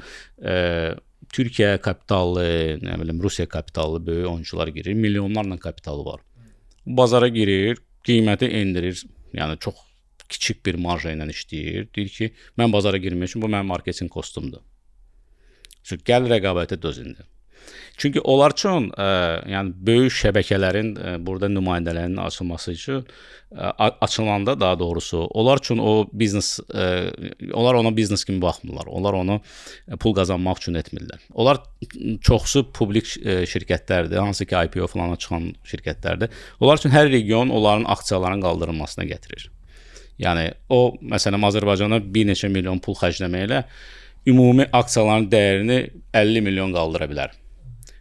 Türkiyə kapitallı, nə bilim, Rusiya kapitallı böyük oyunçular girir, milyonlarla kapitalı var. Bazara girir, qiyməti endirir, yəni çox kiçik bir marja ilə işləyir. Deyir ki, mən bazara girmək üçün bu mənim marketinq kostumdur. Çünki gəl rəqabətə döz indi. Çünki onlar üçün, yəni böyük şəbəkələrin burada nümayəndələrinin açılması üçün açılanda daha doğrusu, onlar üçün o biznes, onlar ona biznes kimi baxmırlar. Onlar onu pul qazanmaq üçün etmirlər. Onlar çoxsu publik şirkətlərdir, hansı ki IPO falan çıxan şirkətlərdir. Onlar üçün hər region onların aksiyalarının qaldırılmasına gətirir. Yəni o, məsələn, Azərbaycana bir neçə milyon pul xərcləməklə ümumi aksiyaların dəyərini 50 milyon qaldıra bilər.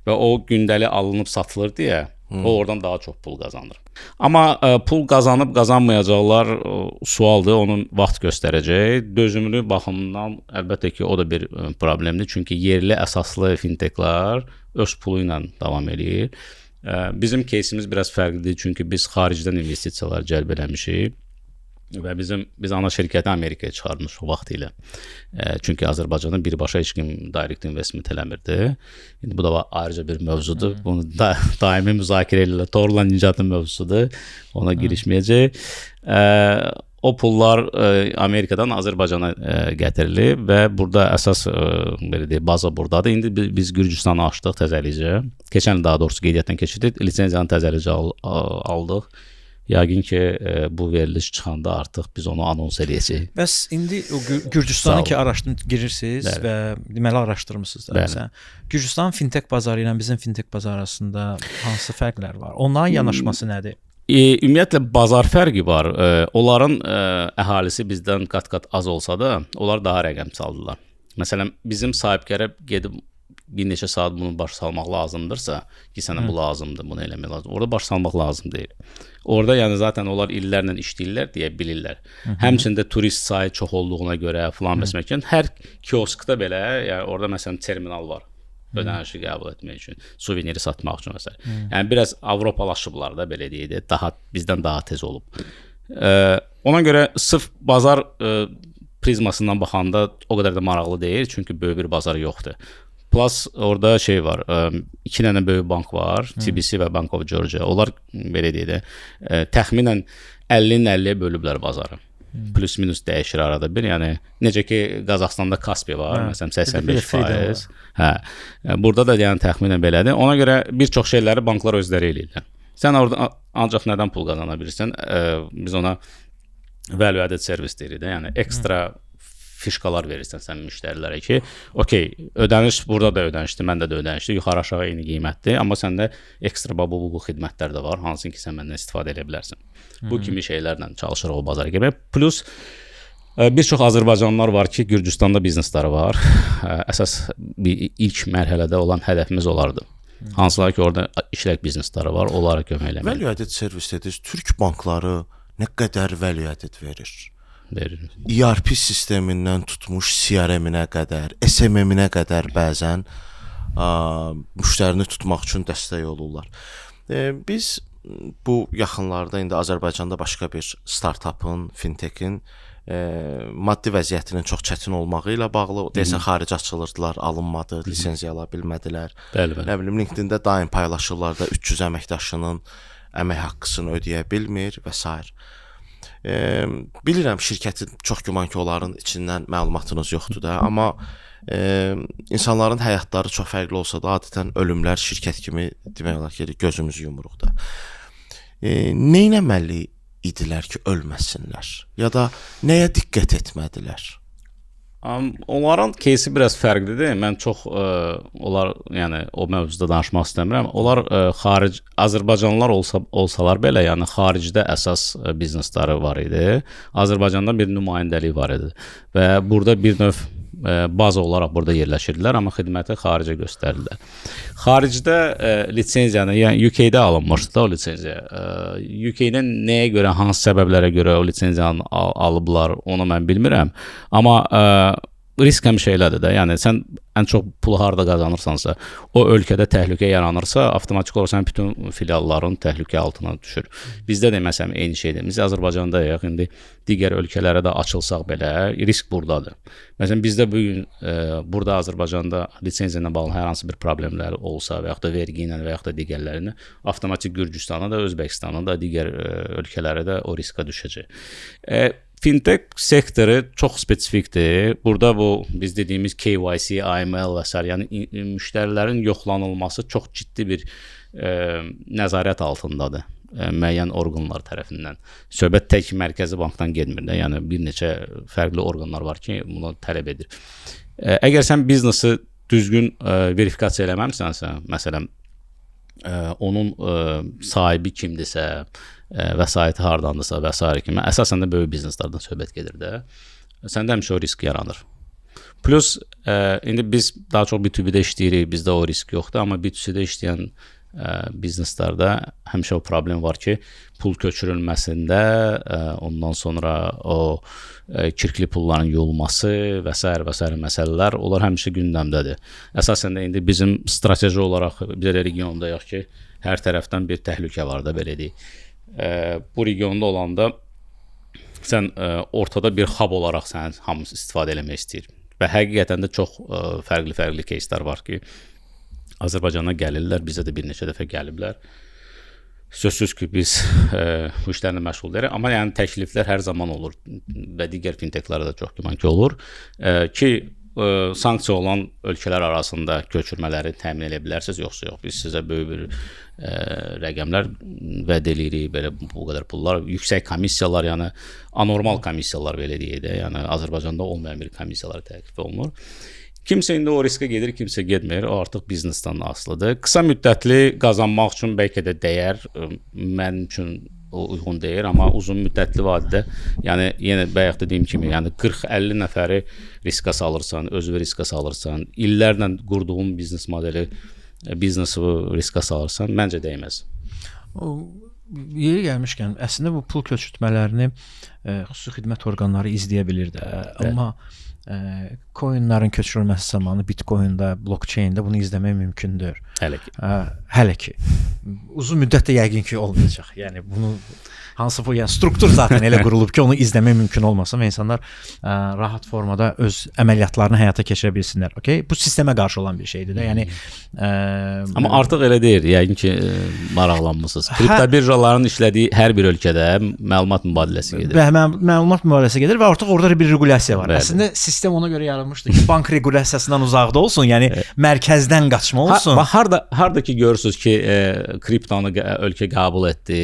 Və o gündəlik alınıb satılır deyə o oradan daha çox pul qazanır. Amma pul qazanıb qazanmayacaqlar sualdır, onun vaxt göstərəcək. Dözümlü baxımından əlbəttə ki, o da bir problemdir. Çünki yerli əsaslı fintechlər öz pulu ilə davam edir. Bizim keysimiz biraz fərqlidir, çünki biz xaricdən investisiyalar cəlb eləmişik. Və biz ana şirkəti Amerikaya çıxarmışıq vaxtilə. Çünki Azərbaycanda birbaşa heç kim direct investment eləmirdi. İndi bu da ayrıca bir mövzudur. Bunu daimi müzakirə edirlər. Torla nicatın mövzusudur. Ona girişməyəcək. O pullar Amerikadan Azərbaycana gətirilib və burada əsas belə deyək, baza burdadır. İndi biz Gürcüstanı açdıq təzəlicə. Keçən il daha doğrusu qeydiyyatdan keçirdik. Lisenziyanı təzəlicə aldıq. Yəqin ki, bu veriliş çıxanda artıq biz onu anons edəcəyik. Bəs indi o Gürcüstanı ki girirsiniz və deməli araşdırmısınız da. Məsələn, Gürcüstanın fintech bazarı ilə bizim fintech bazarı arasında hansı fərqlər var? Onların yanaşması nədir? Ümumiyyətlə bazar fərqi var. Onların əhalisi bizdən qat-qat az olsa da, onlar daha rəqəmsaldılar. Məsələn, bizim sahibkara gedib bir neçə saat bunu baş salmaq lazımdırsa, ki sənə bu lazımdır, bunu eləmək lazımdır. Orada baş salmaq lazım deyil. Orada yəni zaten onlar illərlə işləyirlər deyə bilirlər. Həmçində turist sayı çox olduğuna görə falan məsələn, hər kioskda belə, yəni orada məsələn terminal var. Ödənişi qəbul etmək üçün, suveniri satmaq üçün məsələn. Yəni biraz avropalaşıblar da belə deyək, bizdən daha tez olub. Ona görə sırf bazar prizmasından baxanda o qədər də maraqlı deyil, çünki böyük bir bazarı yoxdur. Plus orada şey var, 2 dənə böyük bank var, TBC və Bank of Georgia. Onlar belə deyək də, təxminən 50-50-yə bölüblər bazarı. Plus minus dəyişir arada bir. Yəni necə ki Qazaxstanda Kaspi var, məsələn 85%. Hə. Burada da yəni təxminən belədir. Ona görə bir çox şeyləri banklar özləri eləyirlər. Sən orada ancaq nədən pul qazana bilirsən? Biz ona value added service deyirik də, yəni ekstra fişkalar verirsən sən müştərilərə ki, okey, ödəniş burada da ödənişdir, məndə də ödənişdir, yuxarı aşağı eyni qiymətdir, amma səndə ekstra bu xidmətlər də var, hansın ki sən məndən istifadə edə bilərsən. Bu kimi şeylərlə çalışırıq o bazara girmək. Plus bir çox Azərbaycanlılar var ki, Gürcüstanda biznesləri var. Əsas ilk mərhələdə olan hədəfimiz onlardır. Hansılar ki, orada işlək biznesləri var, onlara kömək eləmək. Value added servis dediniz, Türk bankları nə qədər value added verir? verir. ERP sistemindən tutmuş CRM-inə qədər, SMM-inə qədər bəzən müştərini tutmaq üçün dəstək olurlar. Biz bu yaxınlarda indi Azərbaycanda başqa bir startapın, fintechin maddi vəziyyətinin çox çətin olmağı ilə bağlı deyəsən xarici açılırdılar, alınmadı, lisenziya ala bilmədilər. Bəli. Nə bilim LinkedIn-də daim paylaşırlar da 300 əməkdaşının əmək haqqısını ödəyə bilmir və s. Bilirəm şirkətin çox güman ki, onların içindən məlumatınız yoxdur da, amma insanların həyatları çox fərqli olsa da adətən ölümlər şirkət kimi demək olar ki, gözümüzü yumuruq da. Neynəməli idilər ki, ölməsinlər? Ya da nəyə diqqət etmədilər? Onların кейsi biraz fərqlidir. Mən çox onlar, yəni o mövzuda danışmaq istəmirəm. Onlar xaric Azərbaycanlılar olsalar belə, yəni xaricdə əsas biznesləri var idi. Azərbaycanda bir nümayəndəlik var idi və burada bir növ baza olaraq burada yerləşirdilər, amma xidməti xaricə göstərirlər. Xaricdə lisenziyanı, yəni UK-də alınmışdı da o lisenziya. UK-dən nəyə görə, hansı səbəblərə görə o lisenziyanı alıblar, onu mən bilmirəm. Amma risk həmişə elədir də. Yəni sən ən çox pulu harda qazanırsansa, o ölkədə təhlükə yaranırsa, avtomatik olaraq sənin bütün filialların təhlükə altına düşür. Bizdə də məsələn eyni şeydir. Biz Azərbaycandayıq, indi digər ölkələrə də açılsaq belə risk burdadır. Məsələn bizdə bu gün burada Azərbaycanda lisenziya ilə bağlı hər hansı bir problemlər olsa və yaxud da vergi ilə və yaxud da digərlərini avtomatik Gürcüstana da, Özbəkistana da, digər ölkələrə də o riskə düşəcək. Fintech sektoru çox spesifikdir. Burada bu biz dediyimiz KYC, AML və s. yəni müştərilərin yoxlanılması çox ciddi bir nəzarət altındadır müəyyən orqanlar tərəfindən. Söhbət tək Mərkəzi Bankdan getmir də, yəni bir neçə fərqli orqanlar var ki, bunu tələb edir. Əgər sən biznesi düzgün verifikasiya eləməmisənsə, məsələn, onun sahibi kimdirsə, vəsaiti hardandırsa və s. kimi, əsasən də böyük bizneslərdən söhbət gedir də, səndə həmişə o risk yaranır. Plus, indi biz daha çox B2B-də işləyirik, bizdə o risk yoxdur, amma B2C-də işləyən bizneslərdə həmişə o problem var ki, pul köçürülməsində, ondan sonra o kirkli pulların yolması və s. məsələlər, onlar həmişə gündəmdədir. Əsasən də indi bizim strateji olaraq biz də regiondayıq ki, hər tərəfdən bir təhlükə var da, belə deyək. Bu regionda olanda sən ortada bir hub olaraq sən hamısı istifadə eləmək istəyir. Və həqiqətən də çox fərqli кейslər var ki, Azərbaycana gəlirlər, bizə də bir neçə dəfə gəliblər. Sözsüz ki, biz bu işlərlə məşğul deyirik, amma yəni təkliflər hər zaman olur və digər fintechlərdə də çox güman ki olur ki, sanksiya olan ölkələr arasında köçürmələri təmin edə bilərsiniz, yoxsa yox. Biz sizə böyük bir rəqəmlər vəd edirik, belə bu qədər pullar, yüksək komissiyalar, yəni anormal komissiyalar belə deyək də, yəni Azərbaycanda olmayan bir komissiyalar təklif olunur. Kimsə indi o riskə gedir, kimsə getmir, o artıq biznesdən asılıdır. Qısa müddətli qazanmaq üçün bəlkə də dəyər, mənim üçün o uyğun deyir, amma uzun müddətli vadidə, yəni yenə bayaq dediyim kimi, yəni 40-50 nəfəri riskə salırsan, özünü riskə salırsan, illərlə qurduğun biznes modeli, biznesi riskə salırsan, məncə dəyməz. Yeri gəlmişkən, əslində bu pul köçürtmələrini xüsusi xidmət orqanları izləyə bilir də, amma coinlərin köçürülməsi zamanı Bitcoin-da, blockchain-də bunu izləmək mümkündür. Hələ ki. Uzun müddətdə yəqin ki olmayacaq. Yəni bunu hansı bu, yəni struktur zaten elə qurulub ki, onu izləmək mümkün olmasa və insanlar rahat formada öz əməliyyatlarını həyata keçirə bilsinlər. Okay? Bu sistemə qarşı olan bir şeydir də. Yəni amma artıq elə deyil. Yəqin ki maraqlanmısınız. Kripto birjaların işlədiyi hər bir ölkədə məlumat mübadiləsi gedir. Və məlumat mübadiləsi gedir və artıq orada bir regulasiya var. Əslində sistem ona görə yaranmışdı ki, bank regulasiyasından uzaqda olsun, yəni mərkəzdən qaçma olsun. Harda ki görürsüz ki, kriptonu ölkə qəbul etdi,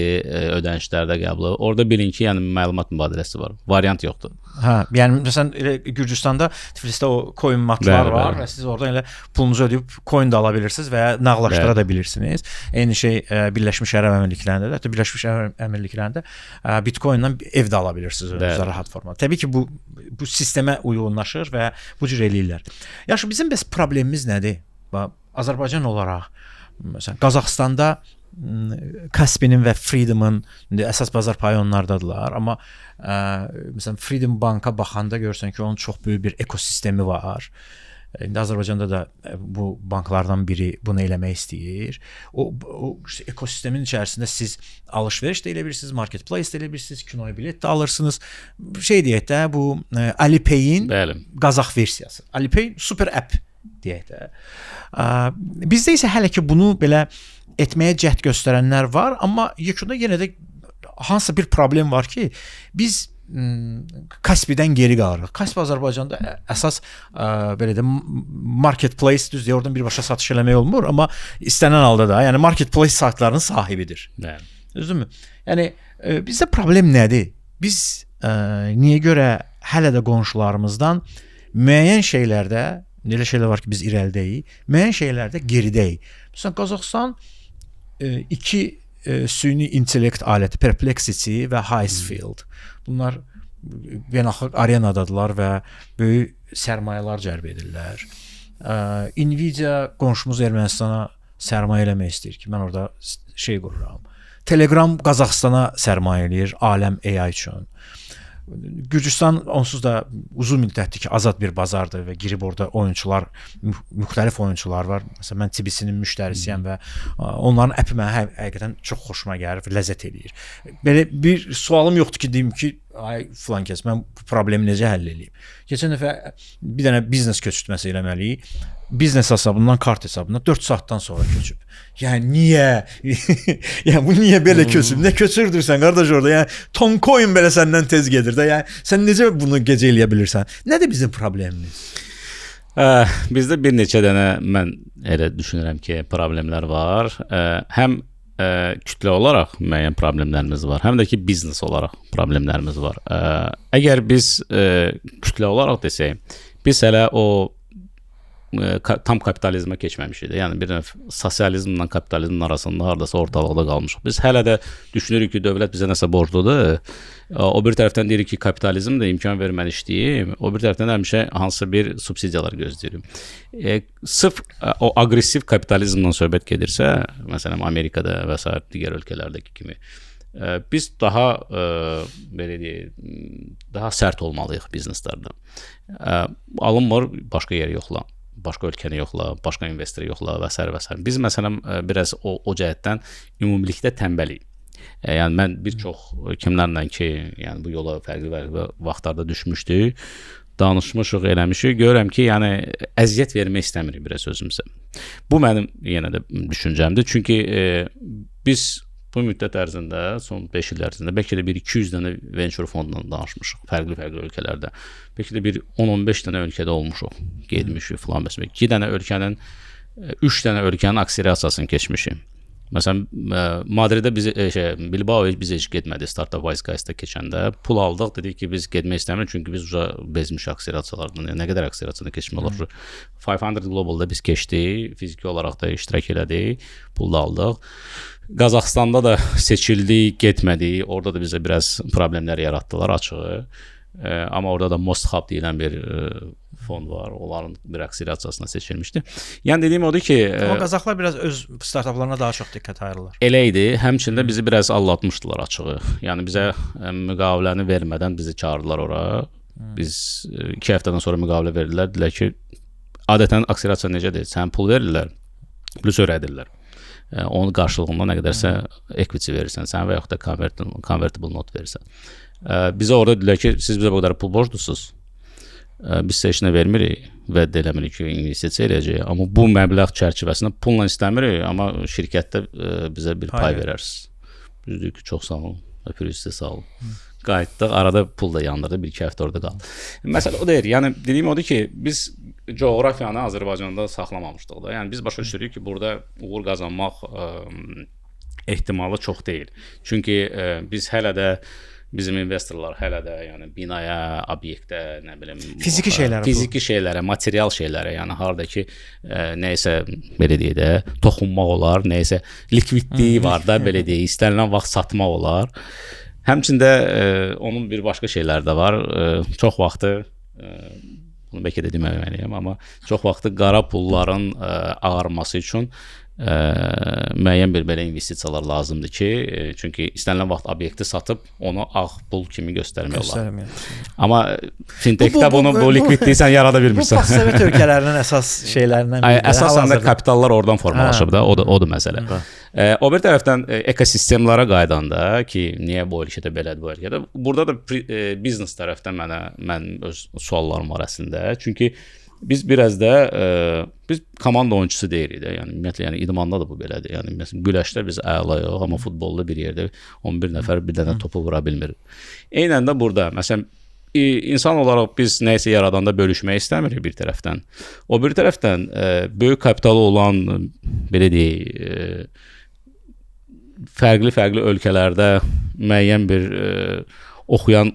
ödənişlərdə qəbul. Orada bilin ki, yəni məlumat mübadiləsi var. Variant yoxdur. Hə, yəni məsələn elə Gürcüstanda, Tiflisdə o coin matlar var və siz oradan elə pulunuzu ödəyib coin da ala bilirsiniz və ya nağdlaşdıra da bilirsiniz. Eyni şey Birləşmiş Ərəb Əmirliklərində də, hətta Birləşmiş Ərəb Əmirliklərində Bitcoin-la ev də ala bilirsiniz özünüzə rahat formada. Təbii ki bu sistemə uyğunlaşır və bu cür eləyirlər. Yaxşı, bizim bəs problemimiz nədir? Azərbaycan olaraq məsələn Qazaxstanda Caspi'nin və Freedom'un əsas bazar payı onlardadılar, amma məsələn Freedom Banka baxanda görürsən ki, onun çox böyük bir ekosistemi var. İndi Azərbaycanda da bu banklardan biri bunu eləmək istəyir. O ekosistemin içərisində siz alış-veriş də elə bilirsiniz, marketplace də elə bilirsiniz, kinoya bilet də alırsınız. Şey deyək də, bu Alipay-in Qazax versiyası. Alipay super app deyək də. Bizdə isə hələ ki bunu belə etməyə cəhd göstərənlər var, amma yekunda yenə də hansısa bir problem var ki, biz Caspi'dən geri qalırıq. Caspi Azərbaycanda əsas belə də marketplace düzdür, oradan birbaşa satış eləmək olmur, amma istənilən halda da, yəni marketplace saytlarının sahibidir. Düzdürmü? Yəni bizdə problem nədir? Biz niyə görə hələ də qonşularımızdan müəyyən şeylərdə, elə şeylər var ki, biz irəlidəyik, müəyyən şeylərdə geridəyik. Məsələn, Qazaxıstan iki süni intellekt aləti, Perplexity və Highfield. Bunlar beynəlxalq arenadadılar və böyük sərmayələr cəlb edirlər. Nvidia qonşumuz Ermənistana sərmayə eləmək istəyir ki, mən orada şey qururam. Telegram Qazaxıstana sərmayə eləyir, aləm AI üçün. Gürcüstan onsuz da uzun müddətdir ki, azad bir bazardır və girib orada oyunçular, müxtəlif oyunçular var. Məsələn, mən TBC-nin müştərisiyəm və onların əpi mənə həqiqətən çox xoşuma gəlir, ləzzət eləyir. Belə bir sualım yoxdur ki, deyim ki, ay filan kəs, mən bu problemi necə həll edeyim? Keçən dəfə bir dənə biznes köçürtməsi eləməliyik. Biznes hesabından, kart hesabından 4 saatdan sonra köçüb. Yəni niyə? Yəni bu niyə belə köçüb? Nə köçürdürsən qardaş orada? Yəni Toncoin belə səndən tez gedir də. Yəni sən necə bunu gecə eləyə bilirsən? Nədir bizim problemimiz? Bizdə bir neçə dənə mən elə düşünürəm ki, problemlər var. Həm kütlə olaraq müəyyən problemlərimiz var, həm də ki biznes olaraq problemlərimiz var. Əgər biz kütlə olaraq desək, biz hələ o tam kapitalizmə keçməmişik. Yəni bir sosializmlə kapitalizmin arasında hardasa ortalıqda qalmışıq. Biz hələ də düşünürük ki, dövlət bizə nəsə borcludur. O bir tərəfdən deyirik ki, kapitalizm də imkan verməli işləyim. O bir tərəfdən həmişə hansısa bir subsidiyalar gözləyirik. Sırf o aqressiv kapitalizmdən söhbət gedirsə, məsələn Amerikada və s. digər ölkələrdəki kimi, biz daha belə deyək, daha sərt olmalıyıq bizneslərdə. Alınmır, başqa yer yoxla. Başqa ölkəni yoxla, başqa investoru yoxla və s. və s. Biz məsələn biraz o cəhətdən ümumilikdə tənbəliyik. Yəni mən bir çox kimlərlə ki, yəni bu yola fərqli vaxtlarda düşmüşdük, danışmışıq, eləmişik. Görürəm ki, yəni əziyyət vermək istəmirik biraz özümüzə. Bu mənim yenə də düşüncəmdir. Çünki biz bu müddət ərzində, son 5 il ərzində bəlkə də bir 200 dənə venture fondla danışmışıq fərqli ölkələrdə. Bəlkə də bir 10-15 dənə ölkədə olmuşuq, getmişik filan məsələn. 2 dənə ölkənin, 3 dənə ölkənin aksiyasını keçmişik. Məsələn, Madridə biz Bilbao biz heç getmədi Startup Wise Guys-da keçəndə. Pul aldıq, dedik ki, biz getmək istəmirik çünki biz uca bezmiş aksiyasılardan. Nə qədər aksiyasını keçmək olur? 500 Global'da biz keçdik, fiziki olaraq da iştirak elədik, pul da aldıq. Qazaxıstanda da seçildik, getmədik. Orada da bizə biraz problemlər yaratdılar açığı. Amma orada da Most Hub deyilən bir fond var. Onların bir aksiyasına seçilmişdi. Yəni dediyim odur ki, amma Qazaxlar biraz öz startaplarına daha çox diqqət ayırırlar. Elə idi. Həmçində bizi biraz aldatmışdılar açığı. Yəni bizə müqaviləni vermədən bizi çağırdılar ora. Biz 2 həftədən sonra müqavilə verdilər. Dedilər ki, adətən aksiyasiya necədir? Sən pul verirlər, plus öyrədirlər. Onun qarşılığında nə qədərsə equity verirsən sən və yaxud da convertible note verirsən. Bizə orada dedilər ki, siz bizə bu qədər pul borclusunuz. Biz sizə heç nə vermirik və eləmirik ki, investisiya eləyəcəyik. Amma bu məbləğ çərçivəsində pulla istəmirik, amma şirkətdə bizə bir pay verərsiniz. Biz dedik ki, çox sağ olun, öpürük sizə sağ olun. Qayıtdıq, arada pul da yandırdı, 1-2 həftə orada qaldı. Məsələ o deyir, yəni dediyim odur ki, biz coğrafiyanı Azərbaycanda saxlamamışdıq da. Yəni biz başa düşürük ki, burada uğur qazanmaq ehtimalı çox deyil. Çünki biz hələ də bizim investorlar hələ də yəni binaya, obyektə, nə bilim, fiziki şeylərə, material şeylərə, yəni harda ki nəyisə belə deyək də toxunmaq olar, nəyisə likvidliyi var da belə deyək, istənilən vaxt satmaq olar. Həmçində onun bir başqa şeyləri də var. Çox vaxtı bunu bəlkə də deməməliyəm, amma çox vaxtı qara pulların ağarması üçün müəyyən bir belə investisiyalar lazımdır ki, çünki istənilən vaxt obyekti satıb onu ağ pul kimi göstərmək olar. Amma fintechdə bu likvidliyi sən yarada bilmirsən. Bu postsovet ölkələrinin əsas şeylərindən biridir. Əsasən də kapitallar oradan formalaşıb da, odur məsələ. O bir tərəfdən ekosistemlara qaydanda ki, niyə bu ölkədə belədir, bu ölkədə? Burada da biznes tərəfdən mən öz suallarım var əslində. Çünki biz biraz da biz komanda oyunçusu deyirik də. Yəni ümumiyyətlə idmanda da bu belədir. Yəni məsələn güləşdə biz əla yox, amma futbolda bir yerdə 11 nəfər bir dənə topu vura bilmir. Eynən də burada məsələn insan olaraq biz nəyisə yaradanda bölüşmək istəmirik bir tərəfdən. O bir tərəfdən böyük kapitalı olan belə deyək fərqli ölkələrdə müəyyən bir oxuyan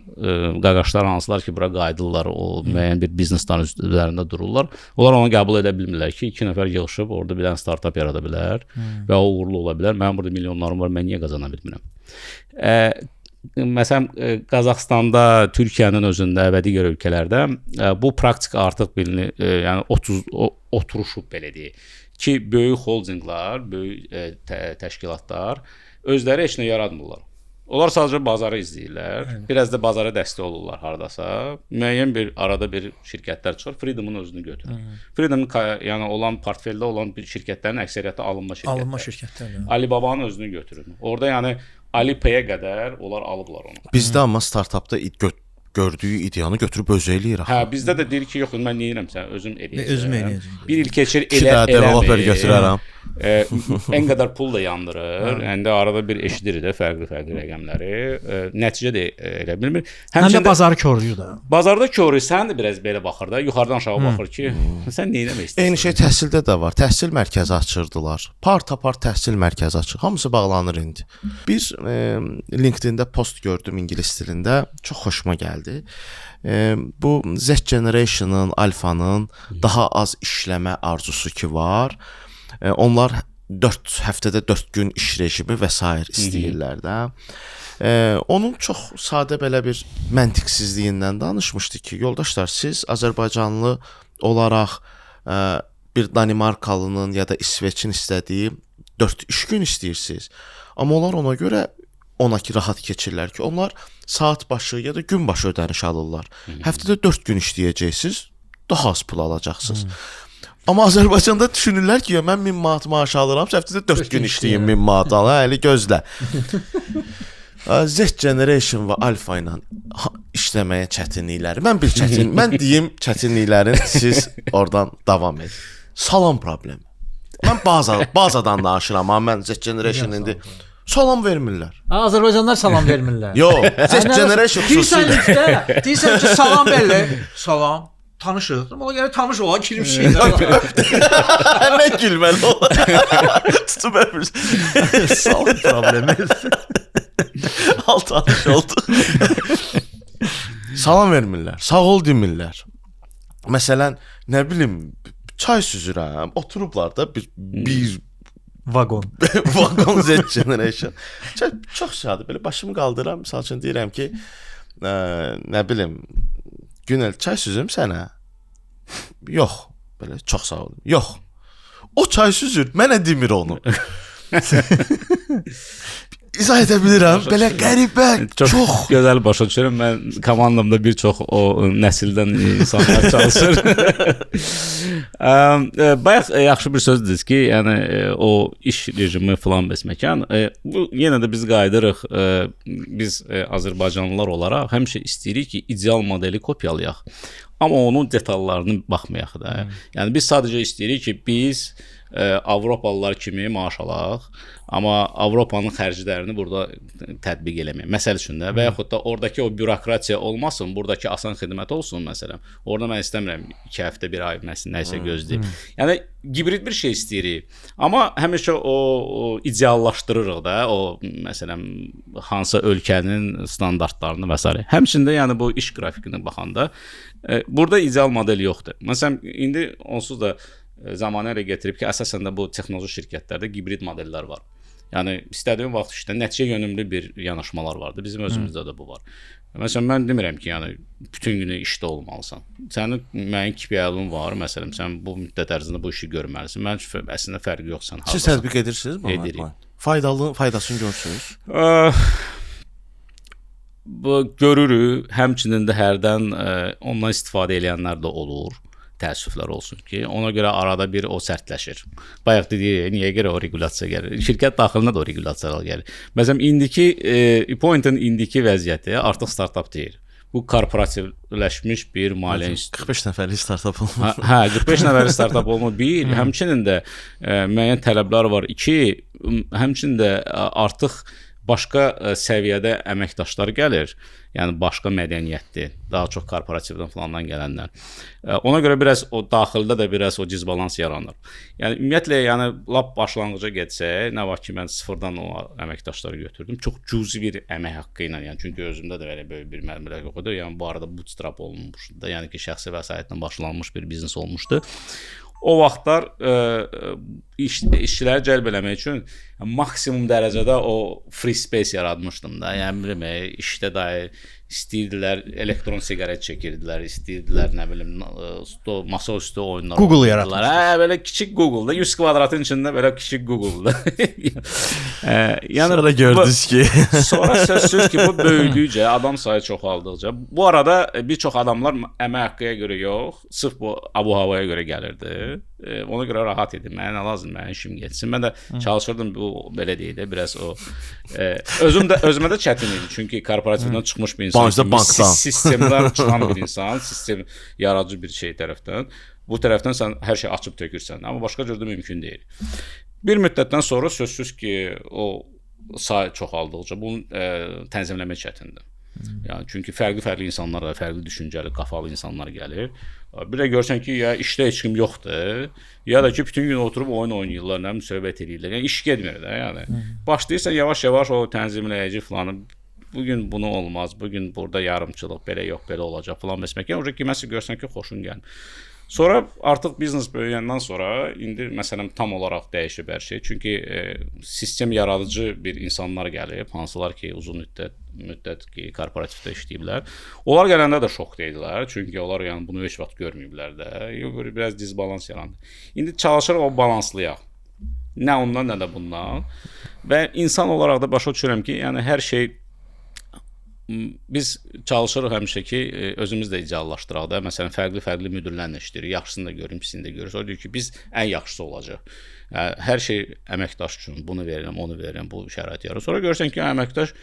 qaqaşlar hansılar ki, bura qayıdırlar, o müəyyən bir biznesdən üzərində dururlar. Onlar onu qəbul edə bilmirlər ki, 2 nəfər yığılıb orada bir dənə startap yarada bilər və o uğurlu ola bilər. Mənim burada milyonlarım var, mən niyə qazana bilmirəm? Məsələn, Qazaxstanda, Türkiyənin özündə və digər ölkələrdə bu praktika artıq bilinir, yəni oturuşub belə deyək ki, böyük holdinqlar, böyük təşkilatlar özləri heç nə yaratmırlar. Onlar sadəcə bazarı izləyirlər. Biraz da bazara dəstək olurlar hardasa. Müəyyən bir arada bir şirkətlər çıxır, Freedom'un özünü götürür. Freedom'un yəni olan portfeldə olan bir şirkətlərin əksəriyyəti alınma şirkətləri. Alibabanın özünü götürür. Orada yəni Alipay-ə qədər onlar alıblar onu. Bizdə amma startapda gördüyü ideyanı götürüb özü eləyir. Hə, bizdə də deyir ki, yox, mən niyə edirəm sən, özüm eləyəcəm. Özüm eləyəcəm. Bir il keçir developer götürərəm. Ən qədər pul da yandırır. Yəni arada bir eşidirik də fərqli rəqəmləri. Nəticə də elə bilmir. Həm də bazarı koruyur da. Bazarda koruyur. Sən də biraz belə baxır da, yuxarıdan aşağı baxır ki, sən nə etmək istəyirsən? Eyni şey təhsildə də var. Təhsil mərkəzi açırdılar. Part təhsil mərkəzi açır. Hamısı bağlanır indi. Bir LinkedIn-də post gördüm ingilis dilində. Çox xoşuma gəldi. Bu Z Generation-ın, Alpha-nın daha az işləmə arzusu ki var. Onlar 4 həftədə 4 gün iş rejimi və s. istəyirlər də. Onun çox sadə belə bir məntiqsizliyindən danışmışdı ki, yoldaşlar, siz Azərbaycanlı olaraq bir Danimarkalının ya da İsveçin istədiyi 4 iş gün istəyirsiniz. Amma onlar ona görə ki, rahat keçirlər ki, onlar saat başı ya da gün başı ödəniş alırlar. Həftədə 4 gün işləyəcəksiniz, daha az pul alacaqsınız. Amma Azərbaycanda düşünürlər ki, mən 1000 manat maaş alıram, həftədə 4 gün işləyim 1000 manat alım, əli gözlə. Z Generation və Alpha ilə işləməyə çətinlikləri. Mən deyim çətinliklərin, siz oradan davam edin. Salam problemi. Mən bazadan danışıram, amma mən Z Generation indi salam vermirlər. Azərbaycanlılar salam vermirlər. Yox, Z Generation xüsusilə. Deyirsən ki, salam belli. Salam. Tanışıq. Amma yəni tanış olan kirim şeylər. Nə gülməli olar. Tutub öpürsən. Salam problemi. Al tanış oldu. Salam vermirlər. Sağ ol demirlər. Məsələn, nə bilim, çay süzürəm. Oturublar da bir vagon. Vagon Z Generation. Çox sadə belə başımı qaldıram. Məsəl üçün deyirəm ki, nə bilim, Günel, çay süzüm sənə? Yox. Belə çox sağ olun. Yox. O çay süzür, mənə demir onu. İzah edə bilirəm. Belə qəribə, çox gözəl başa düşürəm. Mən komandamda bir çox o nəsildən insanlar çalışır. Bayaq yaxşı bir söz dediniz ki, yəni o iş rejimi falan bəsməkən. Bu yenə də biz qayıdırıq. Biz Azərbaycanlılar olaraq həmişə istəyirik ki, ideal modeli kopyalayaq. Amma onun detallarını baxmayaq da. Yəni biz sadəcə istəyirik ki, biz Avropalılar kimi maaş alaq, amma Avropanın xərclərini burada tətbiq eləməyək. Məsəl üçün də və yaxud da oradakı o bürokratiya olmasın, buradakı asan xidmət olsun məsələn. Orada mən istəmirəm 2 həftə, 1 ay nəsə gözləyib. Yəni hibrid bir şey istəyirik. Amma həmişə o ideallaşdırırıq da, o məsələn hansı ölkənin standartlarını və s. Həmçində yəni bu iş qrafikinə baxanda burada ideal model yoxdur. Məsələn indi onsuz da zamanı elə gətirib ki, əsasən də bu texnoloji şirkətlərdə hibrid modellər var. Yəni istədiyin vaxt işlə nəticə yönümlü bir yanaşmalar vardı. Bizim özümüzdə də bu var. Məsələn, mən demirəm ki, yəni bütün günü işdə olmalısan. Sənin müəyyən KPI-ın var. Məsələn, sən bu müddət ərzində bu işi görməlisən. Mənim üçün əslində fərqi yoxsan. Siz tətbiq edirsiniz bu? Edirik. Faydasını görürsünüz? Bu görürük. Həmçinin də hərdən ondan istifadə edənlər də olur. Təəssüflər olsun ki, ona görə arada bir o sərtləşir. Bayaq dedik, niyə görə o regulasiya gəlir? Şirkət daxilində də o regulasiyalar gəlir. Məsələn, indiki Point'in indiki vəziyyəti artıq startap deyil. Bu korporativləşmiş bir maliyyə institutu. 45 nəfərlik startap olmur. Hə, 45 nəfərlik startap olmur. Bir, həmçinin də müəyyən tələblər var. İki, həmçinin də artıq başqa səviyyədə əməkdaşlar gəlir. Yəni başqa mədəniyyətli, daha çox korporativdən falandan gələnlər. Ona görə biraz o daxildə də biraz o disbalans yaranır. Yəni ümumiyyətlə, yəni lap başlanğıca getsək, nə var ki, mən sıfırdan o əməkdaşları götürdüm. Çox cüzi bir əmək haqqı ilə, yəni çünki özümdə də belə böyük bir məbləğ yox idi. Yəni bu arada bootstrap olunmuşdu da, yəni ki, şəxsi vəsaitlə başlanmış bir biznes olmuşdu. O vaxtlar işçiləri cəlb eləmək üçün maksimum dərəcədə o free space yaratmışdım da. Yəni bilmək, işdə dair istəyirdilər elektron siqaret çəkirdilər, istəyirdilər nə bilim masaüstü oyunlar. Google yaratdılar. Hə, belə kiçik Google-da 100 kvadratın içində belə kiçik Google-da. Yəni sonra gördünüz ki, sonra sözsüz ki, bu böyüdükcə, adam sayı çoxaldıqca, bu arada bir çox adamlar əmək haqqıya görə yox, sırf bu abu-havaya görə gəlirdi. Ona görə rahat idi. Mənə nə lazım, mənim işim getsin. Mən də çalışırdım bu belə deyil də, biraz o özümə də çətin idi. Çünki korporativdən çıxmış bir insan, sistemdən çıxan bir insan, sistem yaradıcı bir şey tərəfdən. Bu tərəfdən sən hər şey açıb tökürsən, amma başqa cürdə mümkün deyil. Bir müddətdən sonra sözsüz ki, o sayı çoxaldıqca bunu tənzimləmək çətindir. Yəni çünki fərqli insanlar da, fərqli düşüncəli, qafalı insanlar gəlir. Bir də görsən ki, ya işdə heç kim yoxdur, ya da ki bütün gün oturub oyun oynayırlar, nə söhbət edirlər. Yəni iş getmir də, yəni. Başlayırsan yavaş-yavaş o tənzimləyici filanı, bu gün bunu olmaz, bu gün burada yarımçılıq, belə yox, belə olacaq filan məsələn. Yəni kiməsə görsən ki, xoşun gəlir. Sonra artıq biznes böyüyəndən sonra indi məsələn tam olaraq dəyişib hər şey. Çünki sistem yaradıcı bir insanlar gəlib, hansılar ki uzun müddət ki korporativdə işləyiblər. Onlar gələndə də şokda idilər. Çünki onlar yəni bunu heç vaxt görməyiblər də. Biraz disbalans yarandı. İndi çalışırıq o balanslayaq. Nə ondan, nə də bundan. Və insan olaraq da başa düşürəm ki, yəni hər şey biz çalışırıq həmişə ki, özümüz də ideallaşdıraq da. Məsələn, fərqli müdirlərlə işləyirik. Yaxşısını da görürük, pisini də görürük. O deyir ki, biz ən yaxşısı olacaq. Hər şey əməkdaş üçün bunu verirəm, onu verirəm, bu şərait yarar. Sonra görürsən ki, əməkdaş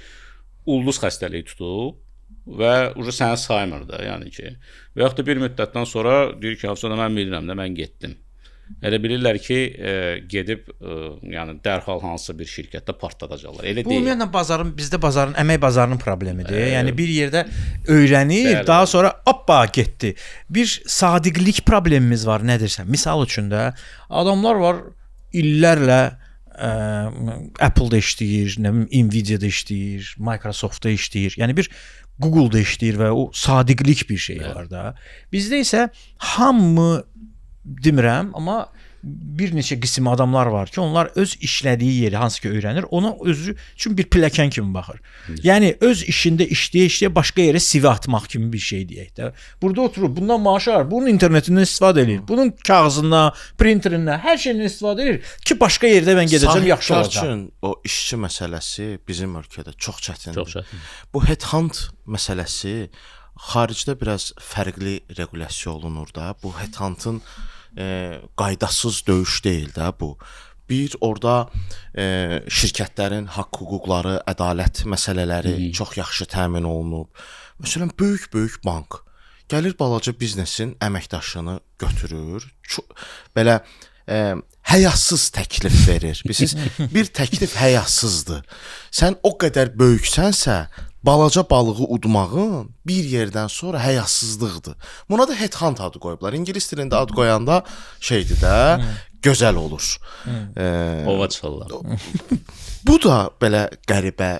ulduz xəstəliyi tutub və səni saymır da, yəni ki. Və yaxud da bir müddətdən sonra deyir ki, sonra mən bilirəm də, mən getdim. Elə bilirlər ki, gedib yəni dərhal hansısa bir şirkətdə partladacaqlar. Elə deyil. Bu ümumiyyətlə bizdə əmək bazarının problemidir. Yəni bir yerdə öyrənir, daha sonra hoppa getdi. Bir sadiqlik problemimiz var, nədirsə. Misal üçün də adamlar var illərlə Apple-da işləyir, nə bilim Nvidia-da işləyir, Microsoft-da işləyir. Yəni bir Google-da işləyir və o sadiqlik bir şey var da. Bizdə isə hamı demirəm, amma bir neçə qism adamlar var ki, onlar öz işlədiyi yeri hansı ki öyrənir, ona özü üçün bir pilləkən kimi baxır. Yəni öz işində işləyə başqa yerə CV atmaq kimi bir şey deyək də. Burada oturub, bundan maaş alır, bunun internetindən istifadə edir, bunun kağızından, printerindən, hər şeydən istifadə edir ki, başqa yerdə mən gedəcəm, yaxşı olacaq. Sahibkar üçün o işçi məsələsi bizim ölkədə çox çətindir. Bu headhunt məsələsi xaricdə biraz fərqli regulasiya olunur da. Bu headhuntın qaydasız döyüş deyil də bu. Bir orada şirkətlərin haqq hüquqları, ədalət məsələləri çox yaxşı təmin olunub. Məsələn, böyük bank gəlir balaca biznesin əməkdaşını götürür. Belə həyasız təklif verir. Bilirsiniz, bir təklif həyasızdır. Sən o qədər böyüksənsə, balaca balığı udmağın bir yerdən sonra həyasızlıqdır. Buna da headhunt adı qoyublar. İngilis dilində ad qoyanda şeydir də, gözəl olur. Ova çıxırlar. Bu da belə qəribə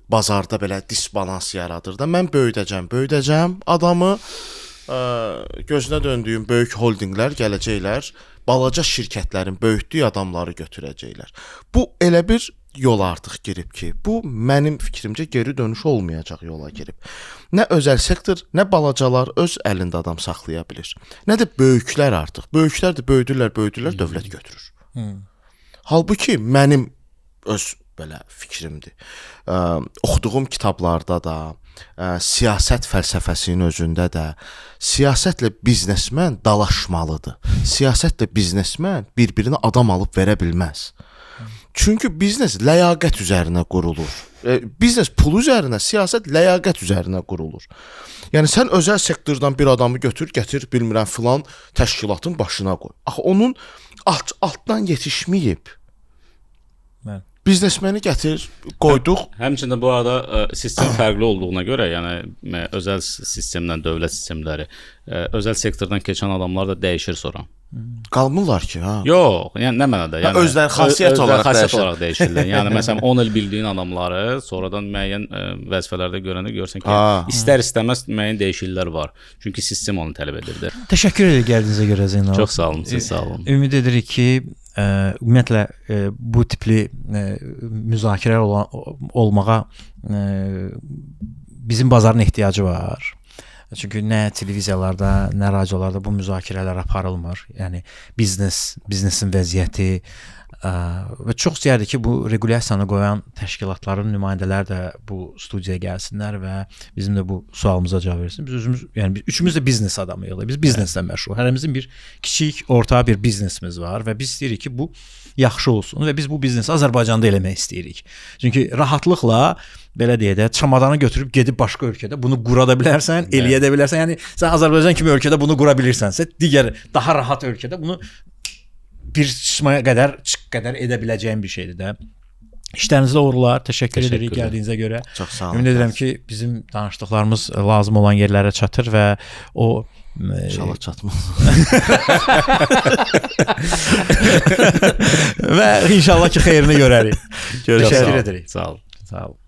bazarda belə disbalans yaradır da. Mən böyüdəcəm adamı, gözünə döndüyüm böyük holdinqlər gələcəklər, balaca şirkətlərin böyütdüyü adamları götürəcəklər. Bu elə bir yola artıq girib ki, bu mənim fikrimcə geri dönüş olmayacaq yola girib. Nə özəl sektor, nə balacalar öz əlində adam saxlaya bilir. Nə də böyüklər artıq. Böyüklər də böyüdürlər, dövlət götürür. Halbuki mənim öz belə fikrimdir. Oxuduğum kitablarda da, siyasət fəlsəfəsinin özündə də siyasətlə biznesmen dalaşmalıdır. Siyasətlə biznesmen bir-birinə adam alıb verə bilməz. Çünki biznes ləyaqət üzərinə qurulur. Biznes pul üzərinə, siyasət ləyaqət üzərinə qurulur. Yəni sən özəl sektordan bir adamı götür, gətir, bilmirəm filan təşkilatın başına qoy. Axı onun altdan yetişməyib. Mən Biznesmeni gətir, qoyduq. Həmçinin bu arada sistem fərqli olduğuna görə, yəni özəl sistemdən dövlət sistemləri, özəl sektordan keçən adamlar da dəyişir sonra. Qalmırlar ki, ha. Yox, yəni nə mənada? Yəni özləri xasiyyət olaraq dəyişirlər. Yəni məsələn 10 il bildiyin adamları sonradan müəyyən vəzifələrdə görsən ki, istər-istəməz müəyyən dəyişikliklər var. Çünki sistem onu tələb edir. Təşəkkür edirik gəldiyinizə görə Zeynal. Çox sağ olun, siz sağ olun. Ümid edirik ki, ümumiyyətlə bu tipli müzakirələr olmağa bizim bazarın ehtiyacı var. Çünki nə televiziyalarda, nə radiolarda bu müzakirələr aparılmır. Yəni biznesin vəziyyəti və çox istəyərdik ki, bu regulyasiyanı qoyan təşkilatların nümayəndələri də bu studiyaya gəlsinlər və bizim də bu sualımıza cavab versin. Biz özümüz, yəni biz üçümüz də biznes adamıyıq. Biz bizneslə məşğul. Hərəmizin bir kiçik, orta bir biznesimiz var və biz istəyirik ki, bu yaxşı olsun və biz bu biznesi Azərbaycanda eləmək istəyirik. Çünki rahatlıqla belə deyək də, çamadanı götürüb gedib başqa ölkədə bunu qura da bilərsən, eləyə də bilərsən. Yəni sən Azərbaycan kimi ölkədə bunu qura bilirsənsə, digər daha rahat ölkədə bunu bir qismə qədər edə biləcəyin bir şeydir də. İşlərinizdə uğurlar. Təşəkkür edirik gəldiyinizə görə. Çox sağ olun. Ümid edirəm ki, bizim danışdıqlarımız lazım olan yerlərə çatır və o İnşallah çatmaz. və inşallah ki, xeyrini görərik. Təşəkkür edirik. Sağ olun. Sağ olun.